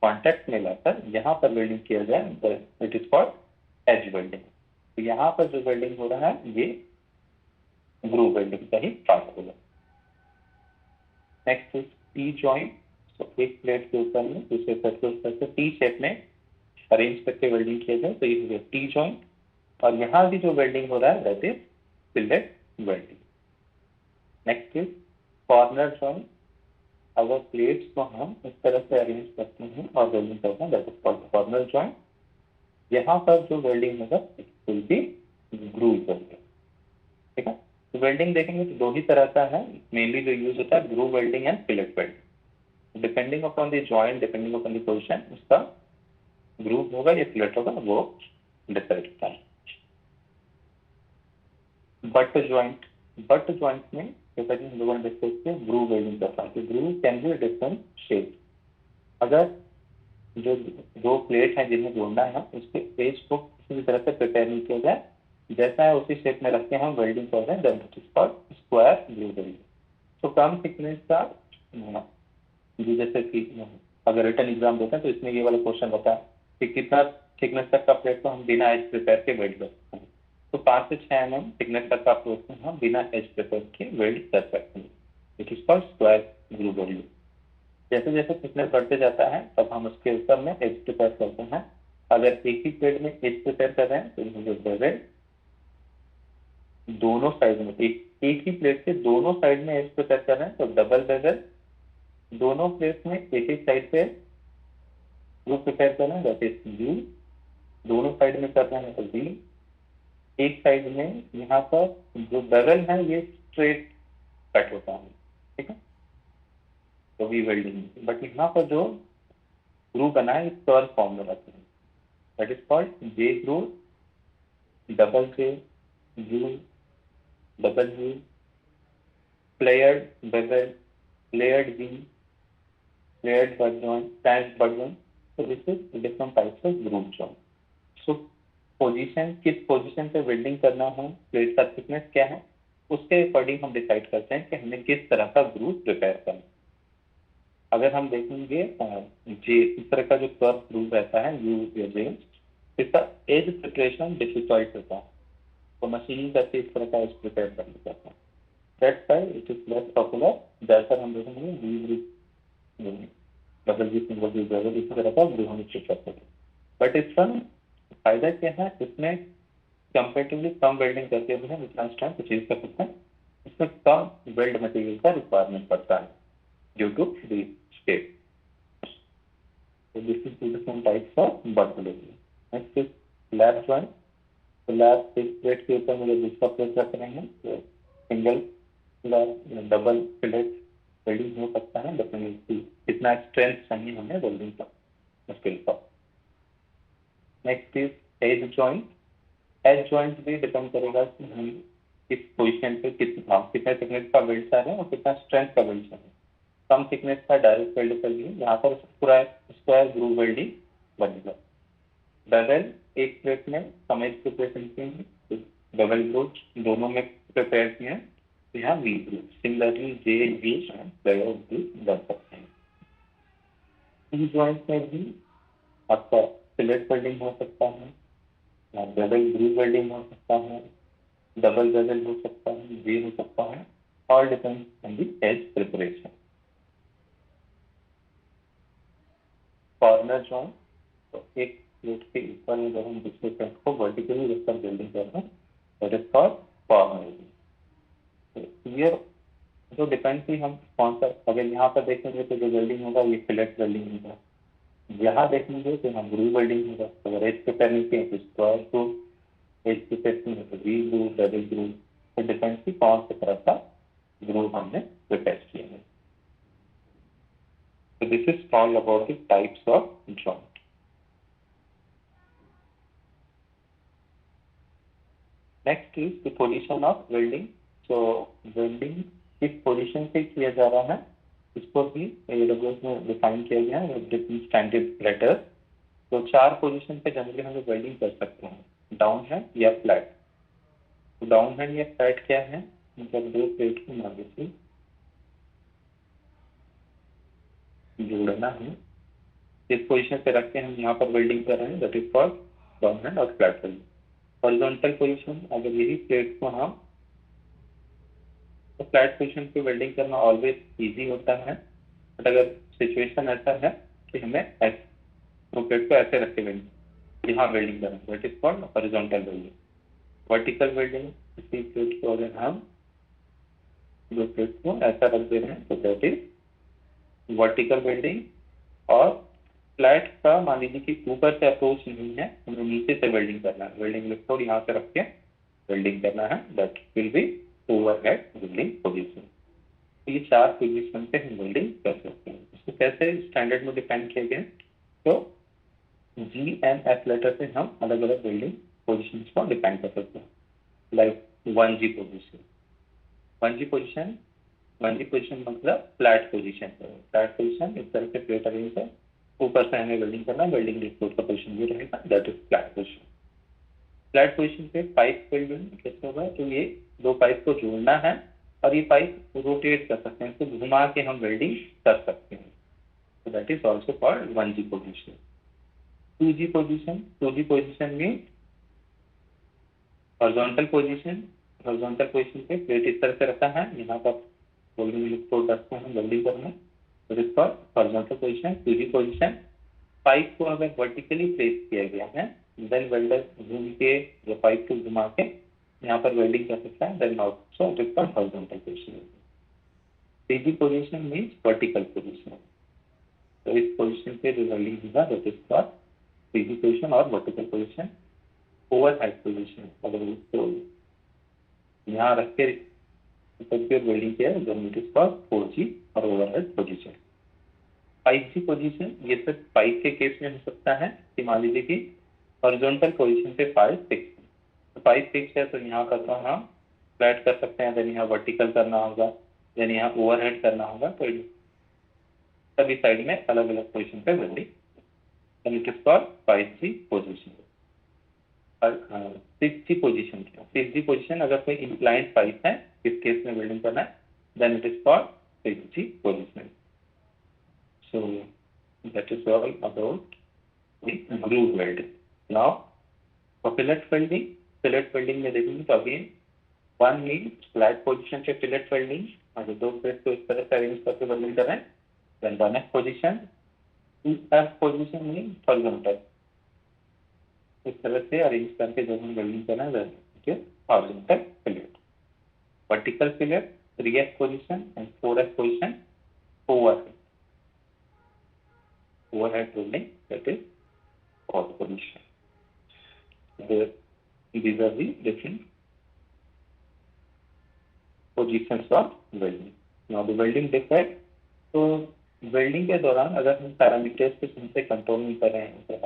कॉन्टेक्ट में लाकर यहाँ पर वेल्डिंग किया जाए it is called edge welding. तो यहाँ पर जो वेल्डिंग हो रहा है ये ग्रूव वेल्डिंग का ही पार्ट होगा। Next is T joint. तो एक प्लेट के ऊपर में दूसरे प्लेट के ऊपर से टी शेप में अरेंज करके वेल्डिंग किया जाए तो ये हो गया टी जॉइंट। और यहाँ भी जो वेल्डिंग हो रहा है that is fillet welding. Next is corner joint. अगर प्लेट्स को हम इस तरह से अरेंज करते हैं और वेल्डिंग करते हैं that is called corner joint. यहाँ पर जो वेल्डिंग होगा it will be groove welding. ठीक है, तो वेल्डिंग देखेंगे तो दो ही तरह का है, मेनली जो यूज होता है groove welding and fillet welding. Depending upon the joint, depending upon the position, उसका ग्रूव होगा या फिलेट होगा वो डिसाइड होता है। बट जॉइंट में जैसा कि हम लोगों ने डिस्कस किया ग्रूव वेल्डिंग करता है। Groove can be different shape. अगर जो दो प्लेट हैं जिन्हें जोड़ना है उसके एज को किसी भी तरह से प्रिपेयर नहीं किया जाए, जैसा है उसी शेप में रखते हैं हम वेल्डिंग कर रहे हैं, that is called square groove welding. तो कम थिकनेस का जी, जैसे कि अगर रिटर्न एग्जाम देते हैं तो इसमें ये वाला क्वेश्चन होता है कि कितना थिकनेस तक का प्लेट को हम बिना एज प्रिपेयर के वेल्ड कर सकते हैं। तो 5 से 6 mm थिकनेस तक का प्लेट को हम बिना एज प्रिपेयर के वेल्ड कर सकते हैं। It is called square groove welding. जैसे जैसे थिकनेस बढ़ते जाता है तब हम उसके ऊपर में एज प्रिपेयर करते हैं। अगर एक ही प्लेट में एज प्रिपेयर कर रहे हैं तो बेवल दोनों साइड में एक ही प्लेट के दोनों साइड में एज प्रिपेयर कर रहे हैं तो डबल बेवल, दोनों प्लेट में एक एक साइड पे ग्रुप प्रिपेयर कर रहे हैं दैट इज यू, दोनों साइड में कर रहे हैं तो बी, एक साइड में यहाँ पर जो बेवल है ये स्ट्रेट कट होता है, ठीक है, तो वी वेल्डिंग। बट यहाँ पर जो ग्रूव बना है इस कर्व फॉर्म में रहते हैं, that is called J groove, double J, U, double U, flared bevel, flared V, flared butt joint, stand butt joint. So this is different types of groove joint. So position, किस position पे welding करना है, plate का thickness क्या है, उसके according हम decide करते हैं कि हमें किस तरह का ग्रूव प्रिपेयर करना है। अगर हम देखेंगे जे इस तरह का जो कर्व ग्रूव रहता है यू या जे, इसका एज प्रिपरेशन डिफिकल्ट होता है, तो मशीनिंग करके इस तरह का एज प्रिपेयर कर लेते हैं। That's why it is less popular. जैसा हम देखेंगे V groove, double G, single G, double इसी तरह का ग्रूव हम चेक करते हैं। बट इसका फायदा क्या है, इसमें कंपेरेटिवली कम वेल्डिंग करके भी हम इतना स्ट्रेंथ अचीव कर सकते हैं। इसमें कम वेल्ड मटेरियल का रिक्वायरमेंट पड़ता है due to the scape. So this is two different types of butt welding. Next is lap joint. तो लैप प्लेट के ऊपर मुझे दूसरा प्लेट रख रहे हैं, तो सिंगल डबल प्लेट वेल्डिंग हो सकता है, डेफिनेटली कितना स्ट्रेंथ चाहिए हमें वेल्डिंग का मुश्किल पर। Next is edge joint. Edge joint भी डिपेंड करेगा कि हम किस पोजीशन पे कितने थिकनेस का वेल्ड चाह रहे हैं और कितना स्ट्रेंथ का वेल्ड चाह रहे हैं। कम थिकनेस का डायरेक्ट वेल्ड कर लिए, यहाँ पर पूरा स्क्वायर ग्रूव वेल्डिंग बनेगा। बेवल एक प्लेट में समेत प्रिपरेशन किए, डबल ग्रूव दोनों में प्रिपेयर किए हैं, तो यहाँ V groove. Similarly J V भी कर सकते हैं। इन जॉइंट में भी आपका फिलेट वेल्डिंग हो सकता है, डबल ग्रूव वेल्डिंग हो सकता है, डबल बेवल हो सकता है, वी हो सकता है, all depends on the edge preparation. Corner joint, तो एक प्लेट के ऊपर में जब हम दूसरे प्लेट को वर्टिकली रखकर वेल्डिंग करते हैं that is called corner welding. ये जो डिपेंड की हम कौन सा, अगर यहाँ पर देखेंगे तो जो वेल्डिंग होगा ये फिलेट वेल्डिंग होगा, यहाँ देखेंगे तो यहाँ ग्रूव वेल्डिंग होगा। अगर एज प्रिपेयर नहीं किए तो स्क्वायर ग्रूव, एज प्रिपेयर किए तो वी ग्रूव, डबल ग्रूव, तो डिपेंड की कौन सी तरह का ग्रूव हमने प्रिपेयर किए हैं। So this is all about the types of joint. Next is the position of welding. So welding किस पोजीशन पे किया जा रहा है इसको भी AWS में डिफाइन किया गया है डिफरेंट स्टैंडर्ड लेटर। तो 4 पोजीशन पे जनरली हम लोग वेल्डिंग कर सकते हैं, डाउन हैंड या फ्लैट। तो डाउन हैंड या फ्लैट क्या है, मतलब दो प्लेट को आगे से जोड़ना है, इस पोजीशन पे रख के हम यहाँ पर वेल्डिंग कर रहे हैं, that is called down hand और फ्लैट वेल्डिंग। हॉरिजॉन्टल पोजीशन, अगर यही प्लेट को हम तो फ्लैट पोजीशन पे वेल्डिंग करना ऑलवेज इजी होता है। बट अगर सिचुएशन ऐसा है कि हमें तो प्लेट को ऐसे रख के वेल्डिंग यहाँ वेल्डिंग करना, that is called horizontal welding. Vertical welding, इसी प्लेट को अगर हम दो प्लेट को ऐसा रख दे रहे हैं तो दैट इज वर्टिकल वेल्डिंग। और फ्लैट का मान लीजिए कि ऊपर से अप्रोच नहीं है, हमें नीचे से वेल्डिंग करना है, वेल्डिंग इलेक्ट्रोड यहाँ से रख के वेल्डिंग करना है, that will be overhead welding position. तो ये 4 पोजीशन पे हम वेल्डिंग कर सकते हैं। इसको कैसे स्टैंडर्ड में डिफाइन किया गया, तो जी एंड एफ लेटर से हम अलग अलग वेल्डिंग पोजिशन को डिफाइन कर सकते हैं। Like 1G position, 1G position मतलब फ्लैट पोजिशन है। फ्लैट पोजिशन इस तरह से प्लेट अरेंज है, ऊपर से हमें वेल्डिंग करना है, वेल्डिंग डिस्प्लेट का पोजिशन भी रहेगा, that is flat position. Flat position पे पाइप वेल्डिंग कैसे होगा, तो ये दो पाइप को जोड़ना है और ये पाइप रोटेट कर सकते हैं, इसको घुमा के हम वेल्डिंग कर सकते हैं, so that is also called 1G position. 2G position में हॉरिजॉन्टल पोजीशन पे प्लेट इस तरह से रखा है, यहाँ पर वेल्डिंग इलेक्ट्रोड रखते हैं वेल्डिंग करने, तो इस पर horizontal position. 2G position, pipe को अगर वर्टिकली प्लेस किया गया है, देन वेल्डर घूम के या पाइप को घुमा के यहाँ पर वेल्डिंग कर सकता है, then also it is called horizontal position. 3G position means vertical position, तो इस पोजीशन पे जो वेल्डिंग होगा that is called 3G position और वर्टिकल पोजीशन। ओवरहेड पोजीशन, अगर उसको यहाँ रख के वेल्डिंग किया then it is called 4G और ओवरहेड पोजीशन। 5G पोजीशन, ये सिर्फ पाइप के केस में हो सकता है कि मान लीजिए कि हॉरिजॉन्टल पोजीशन पे पाइप फिक्स है, तो पाइप फिक्स है तो यहाँ पर तो हम फ्लैट कर सकते हैं, देन यहाँ वर्टिकल करना होगा, देन यहाँ ओवरहेड करना होगा, तो सभी साइड में अलग अलग पोजीशन पे welding, then it is called 5G position. और 6G पोजीशन क्या, 6G पोजीशन अगर कोई इंक्लाइंड पाइप है, इस केस में वेल्डिंग करना है, then it is called 6G position. So that is all about the groove welding. Now for fillet welding में देखेंगे तो अभी 1 means flat position पे fillet welding, अगर दो प्लेट को इस तरह से अरेंज करके वेल्डिंग करें, then 1F position, 2F position means horizontal, इस तरह से अरेंज करके जब हम वेल्डिंग करें then horizontal fillet। Vertical fillet 3F position and 4F position overhead welding, that is fourth position. These are the different positions of welding. Now the welding defect, तो welding के दौरान अगर हम पैरामीटर्स को सही से कंट्रोल नहीं कर रहे हैं,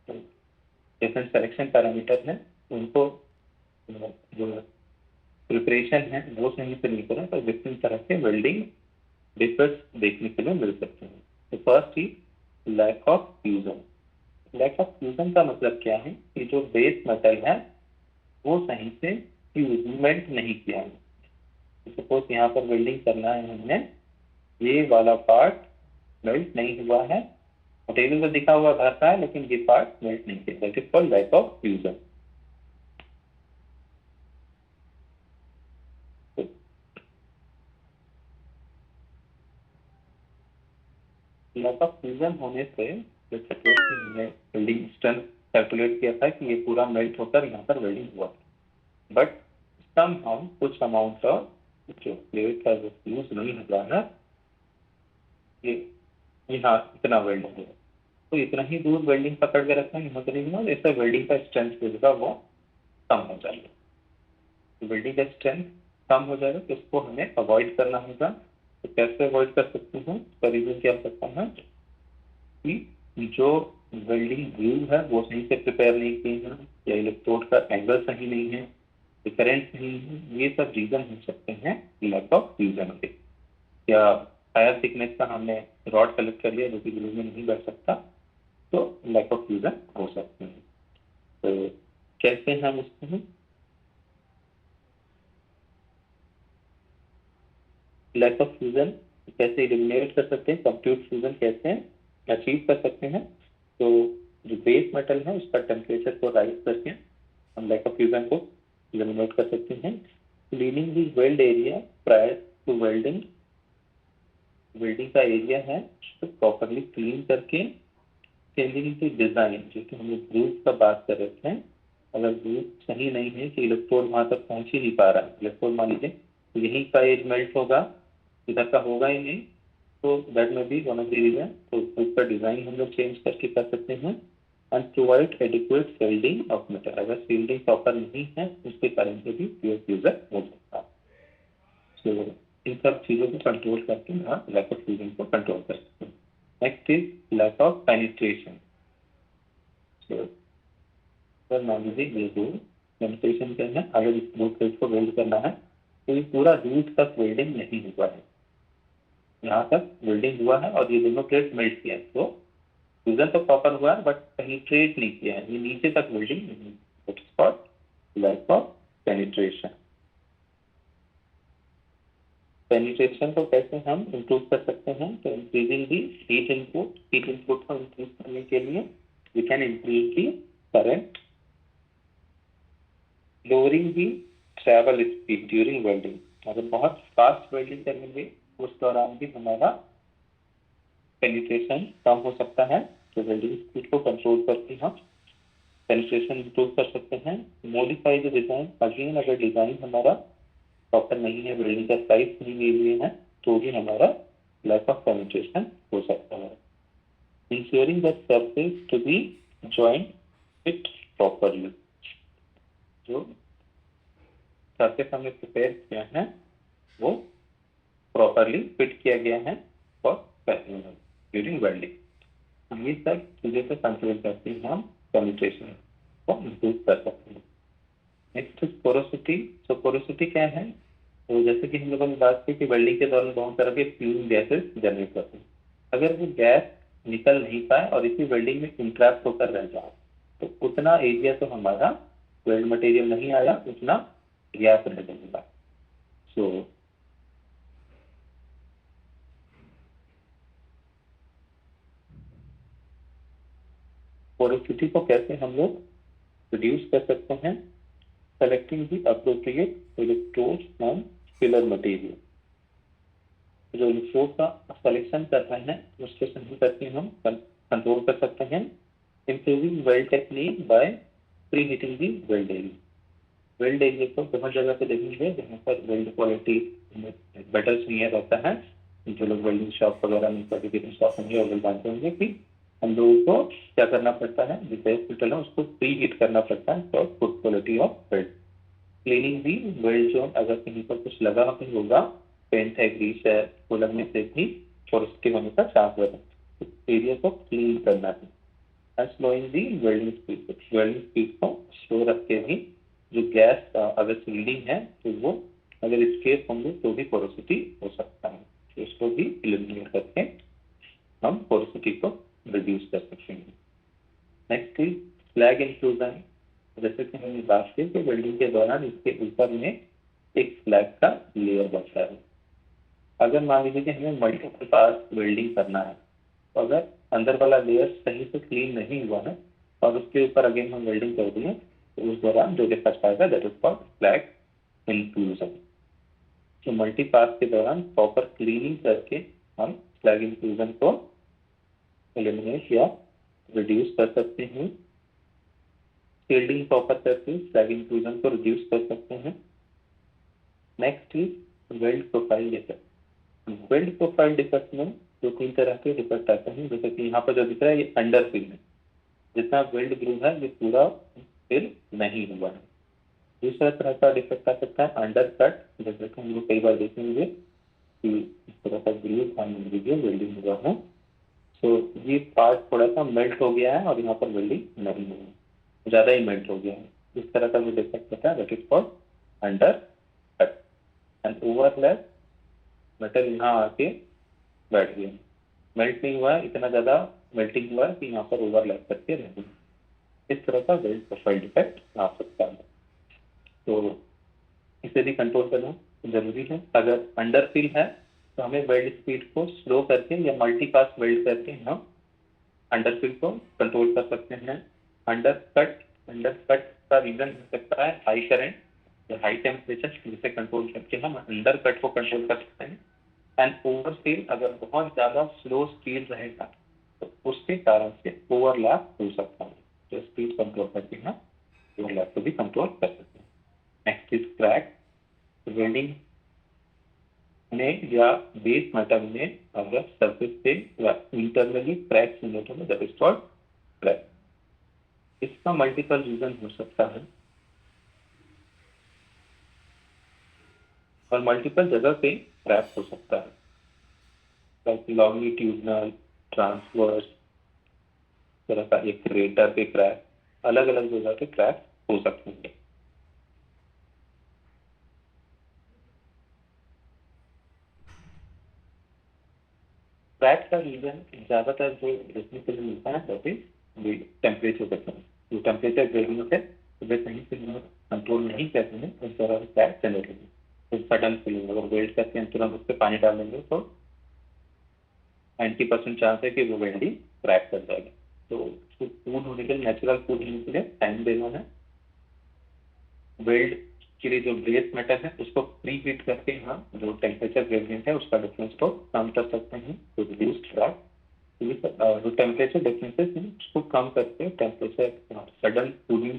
तो डिफरेंट सिलेक्शन पैरामीटर हैं, उनको जो प्रिपरेशन है वो सही से नहीं करें तो डिफरेंट तरह के वेल्डिंग डिफेक्ट्स देखने के लिए मिल सकते हैं। तो फर्स्ट ही lack of fusion. Lack of fusion का मतलब क्या है कि जो बेस मेटल है वो सही से फ्यूजमेंट नहीं किया है। सपोज यहाँ पर वेल्डिंग करना है हमने, ये वाला पार्ट मेल्ट नहीं हुआ है, टेबल पर दिखा हुआ घर का है लेकिन ये पार्ट मेल्ट नहीं किया, that is called lack of fusion. Lack of fusion होने से सपोज हमने वेल्डिंग स्ट्रेंथ कैलकुलेट किया था कि ये पूरा मेल्ट होकर यहाँ पर वेल्डिंग हुआ, बट समहाउ कुछ अमाउंट ऑफ जो प्लेट है वो फ्यूज नहीं हुआ है, ये यहाँ इतना वेल्डिंग है, तो इतना ही दूर वेल्डिंग पकड़ के रखना यहाँ पर नहीं हुआ, इससे वेल्डिंग का स्ट्रेंथ जो होगा वो कम हो जाएगा। तो वेल्डिंग का स्ट्रेंथ कम हो जाएगा तो इसको हमें अवॉइड करना होगा। तो कैसे अवॉइड कर सकते हैं, इसका रीजन क्या हो सकता है कि जो वेल्डिंग ग्रूव है वो सही से प्रिपेयर नहीं किए हैं, या इलेक्ट्रोड का एंगल सही नहीं है, करंट नहीं है, ये सब रीजन हो सकते हैं लैक ऑफ फ्यूजन के। या हायर थिकनेस का हमने रॉड कलेक्ट कर लिया जो कि ग्रूव में नहीं बैठ सकता, तो लैक ऑफ फ्यूजन हो सकते हैं। तो कैसे हम इसको लैक ऑफ फ्यूजन कैसे एलिमिनेट कर सकते हैं, कंप्लीट फ्यूजन कैसे अचीव कर सकते हैं। तो जो बेस मेटल है उसका टेम्परेचर को राइज करके हम लैक ऑफ फ्यूजन को एलिमिनेट कर सकते हैं। Cleaning the weld area prior to welding, welding का एरिया है उसको प्रॉपरली क्लीन करके चेंजिंग की डिजाइन, जो कि हम लोग ग्रूव का बात कर रहे थे, अगर ग्रूव सही नहीं है कि इलेक्ट्रोड वहां तक पहुंच ही नहीं पा रहा है, इलेक्ट्रोड मान लीजिए यहीं का एज मेल्ट होगा, इधर का होगा ही नहीं, तो दैट में भी वन ऑफ द रीजन। तो उसका डिजाइन हम लोग चेंज करके कर सकते हैं। And provide adequate fielding of metal, अगर फील्डिंग प्रॉपर नहीं है उसके कारण से भी प्योर फ्यूजन हो सकता है। सो इन सब चीजों को कंट्रोल करके हम लैक ऑफ फ्यूजन को कंट्रोल कर सकते हैं। Next is lack of penetration. Sir मान लीजिए ये दो पेनिट्रेशन के हैं, अगर इस दो प्लेट को वेल्ड करना है तो ये पूरा रूट तक वेल्डिंग नहीं हुआ है, यहाँ तक वेल्डिंग हुआ है और ये दोनों प्लेट मेल्ट किया है, तो फ्यूजन तो प्रॉपर हुआ है बट पेनिट्रेट नहीं किया है, ये नीचे तक वेल्डिंग नहीं, that's called lack of penetration. Penetration को कैसे हम इम्प्रूव कर सकते हैं, तो इंक्रीजिंग दी हीट इनपुट को इंक्रीज करने के लिए we can increase the current, lowering the travel speed during welding. अगर बहुत फास्ट वेल्डिंग करेंगे उस दौरान भी हमारा पेनिट्रेशन कम हो सकता है, तो वेल्डिंग स्पीड को कंट्रोल करके हम पेनिट्रेशन इम्प्रूव कर सकते हैं। मॉडिफाई द डिजाइन, अगेन अगर डिजाइन हमारा प्रॉपर नहीं है, वेल्डिंग का साइज नहीं ले लिए हैं, तो भी हमारा लैक ऑफ पेनिट्रेशन हो सकता है। Ensuring the surface to be joint fit properly, जो सरफेस हमने प्रिपेयर किया है वो प्रॉपरली फिट किया गया है फॉर ड्यूरिंग वेल्डिंग। ये सब चीजें से कंट्रोल करके हम पेनिट्रेशन को इम्प्रूव कर सकते हैं। Next porosity. तो पोरोसिटी क्या है, तो जैसे कि हम लोगों ने बात की कि वेल्डिंग के दौरान बहुत तरह के फ्यूम गैसेस जनरेट करते हैं, अगर वो गैस निकल नहीं पाए और इसी वेल्डिंग में इंट्रैप होकर रह जाए तो उतना एरिया तो हमारा वेल्ड मटेरियल नहीं आया, उतना गैप रह जाएगा। सो पोरोसिटी को कैसे हम लोग रिड्यूस कर सकते हैं, selecting the appropriate electrode and filler material. जो इलेक्ट्रोड का सिलेक्शन कर रहे हैं उसके सही करके हम कंट्रोल कर सकते हैं। Improving weld technique by pre heating the weld area. Weld area को बहुत जगह पे देखेंगे जहाँ पर वेल्ड क्वालिटी बेटर चाहिए रहता है, जो लोग वेल्डिंग शॉप वगैरह में सर्टिफिकेशन शॉप होंगे और जानते होंगे कि हम लोगों को क्या करना पड़ता है, जिस हॉस्पिटल है उसको प्री हीट करना पड़ता है for good quality of weld. Cleaning the weld zone, अगर कहीं पर कुछ लगा नहीं होगा, पेंट है, ग्रीस है, वो लगने से भी पोरोसिटी होने का चांस रहता है, एरिया को क्लीन करना है। And slowing the welding speed, welding speed को स्लो रख के भी जो गैस अगर सील्डिंग है तो वो अगर स्केप होंगे तो भी पोरोसिटी हो सकता है, तो इसको भी एलिमिनेट करके हम पोरोसिटी को रिड्यूस कर सकते हैं। Next is slag inclusion. जैसे कि हमने बात की कि वेल्डिंग के दौरान इसके ऊपर में एक स्लैग का लेयर बनता है। अगर मान लीजिए कि हमें मल्टीपल पास वेल्डिंग करना है, तो अगर अंदर वाला लेयर सही से क्लीन नहीं हुआ है और उसके ऊपर अगेन हम वेल्डिंग कर दें तो उस दौरान जो डिफेक्ट आएगा that is called slag inclusion. तो मल्टी पास के दौरान प्रॉपर क्लीनिंग करके हम स्लैग इंक्लूजन को एलिमिनेट या रिड्यूस कर सकते हैं। शील्डिंग प्रॉपर करके स्लैग इंक्लूजन को रिड्यूस कर सकते हैं। Next is weld profile defect. Weld profile defect में दो तीन तरह के डिफेक्ट आते हैं, जैसे कि यहाँ पर जो दिख रहा है ये अंडर फिल है, जितना वेल्ड ग्रूव है ये पूरा फिल नहीं हुआ है। दूसरा तरह का डिफेक्ट आ सकता है अंडर कट, जैसे कि हम लोग कई बार देखेंगे कि इस तरह का ग्रूव वेल्डिंग हुआ है, तो ये पार्ट थोड़ा सा मेल्ट हो गया है और यहाँ पर वेल्डिंग नहीं हुई है, ज्यादा ही मेल्ट हो गया है। इस तरह का जो डिफेक्ट होता है that is called under cut. And overlap, metal यहाँ आके बैठ गया, मेल्ट नहीं हुआ है, इतना ज्यादा मेल्टिंग हुआ है कि यहाँ पर ओवरलैप करके रह गया। इस तरह का वेल्ड प्रोफाइल डिफेक्ट आ सकता है, तो इसे भी कंट्रोल करना जरूरी है। अगर अंडर फिल है तो हमें वेल्ड स्पीड को स्लो करके या मल्टी पास वेल्ड करके हम अंडर फिल को कंट्रोल कर सकते हैं। अंडर कट का रीजन हो सकता है हाई करंट या हाई टेम्परेचर, जिसे कंट्रोल करके हम अंडर कट को कंट्रोल कर सकते हैं। एंड ओवरफिल, अगर बहुत ज्यादा स्लो स्पीड रहेगा तो उसके कारण से ओवरलैप हो सकता है, तो स्पीड कंट्रोल करके हम ओवरलैप को भी कंट्रोल कर सकते हैं। Next is crack. वेल्डिंग में या बेस मेटल में अगर सरफेस पे या इंटरनली क्रैक जनरेट होगा दैट इज कॉल्ड क्रैक। इसका मल्टीपल रीजन हो सकता है और मल्टीपल जगह पे क्रैक हो सकता है, लाइक लॉन्गिट्यूडनल, ट्रांसवर्स तरह का एक क्रेटर पे क्रैक, अलग अलग जगह पे क्रैक हो सकते हैं। क्रैक का रीजन ज्यादातर जो देखने के लिए मिलता है वो टेम्परेचर डिफरेंस, जो टेम्परेचर ग्रेडियंट है अगर कहीं से हम कंट्रोल नहीं करते हैं उस तरह से क्रैक जनरेट होगी। तो सडन फीलिंग अगर वेल्ड करते हैं तुरंत उस पर पानी डाल देंगे तो 90% चांस है कि वो वेल्ड ही क्रैक कर जाएगा। तो उसको कूल होने के लिए, नेचुरल कूल होने के लिए टाइम देना है। वेल्ड के लिए जो बेस मेटल है उसको प्री हीट करके हम जो टेम्परेचर ग्रेडियंट है उसका डिफरेंस को कम कर सकते हैं तो रिड्यूस क्रैक। जो टेम्परेचर डिफरेंसेस हैं उसको कम करके टेम्परेचर सडन कूलिंग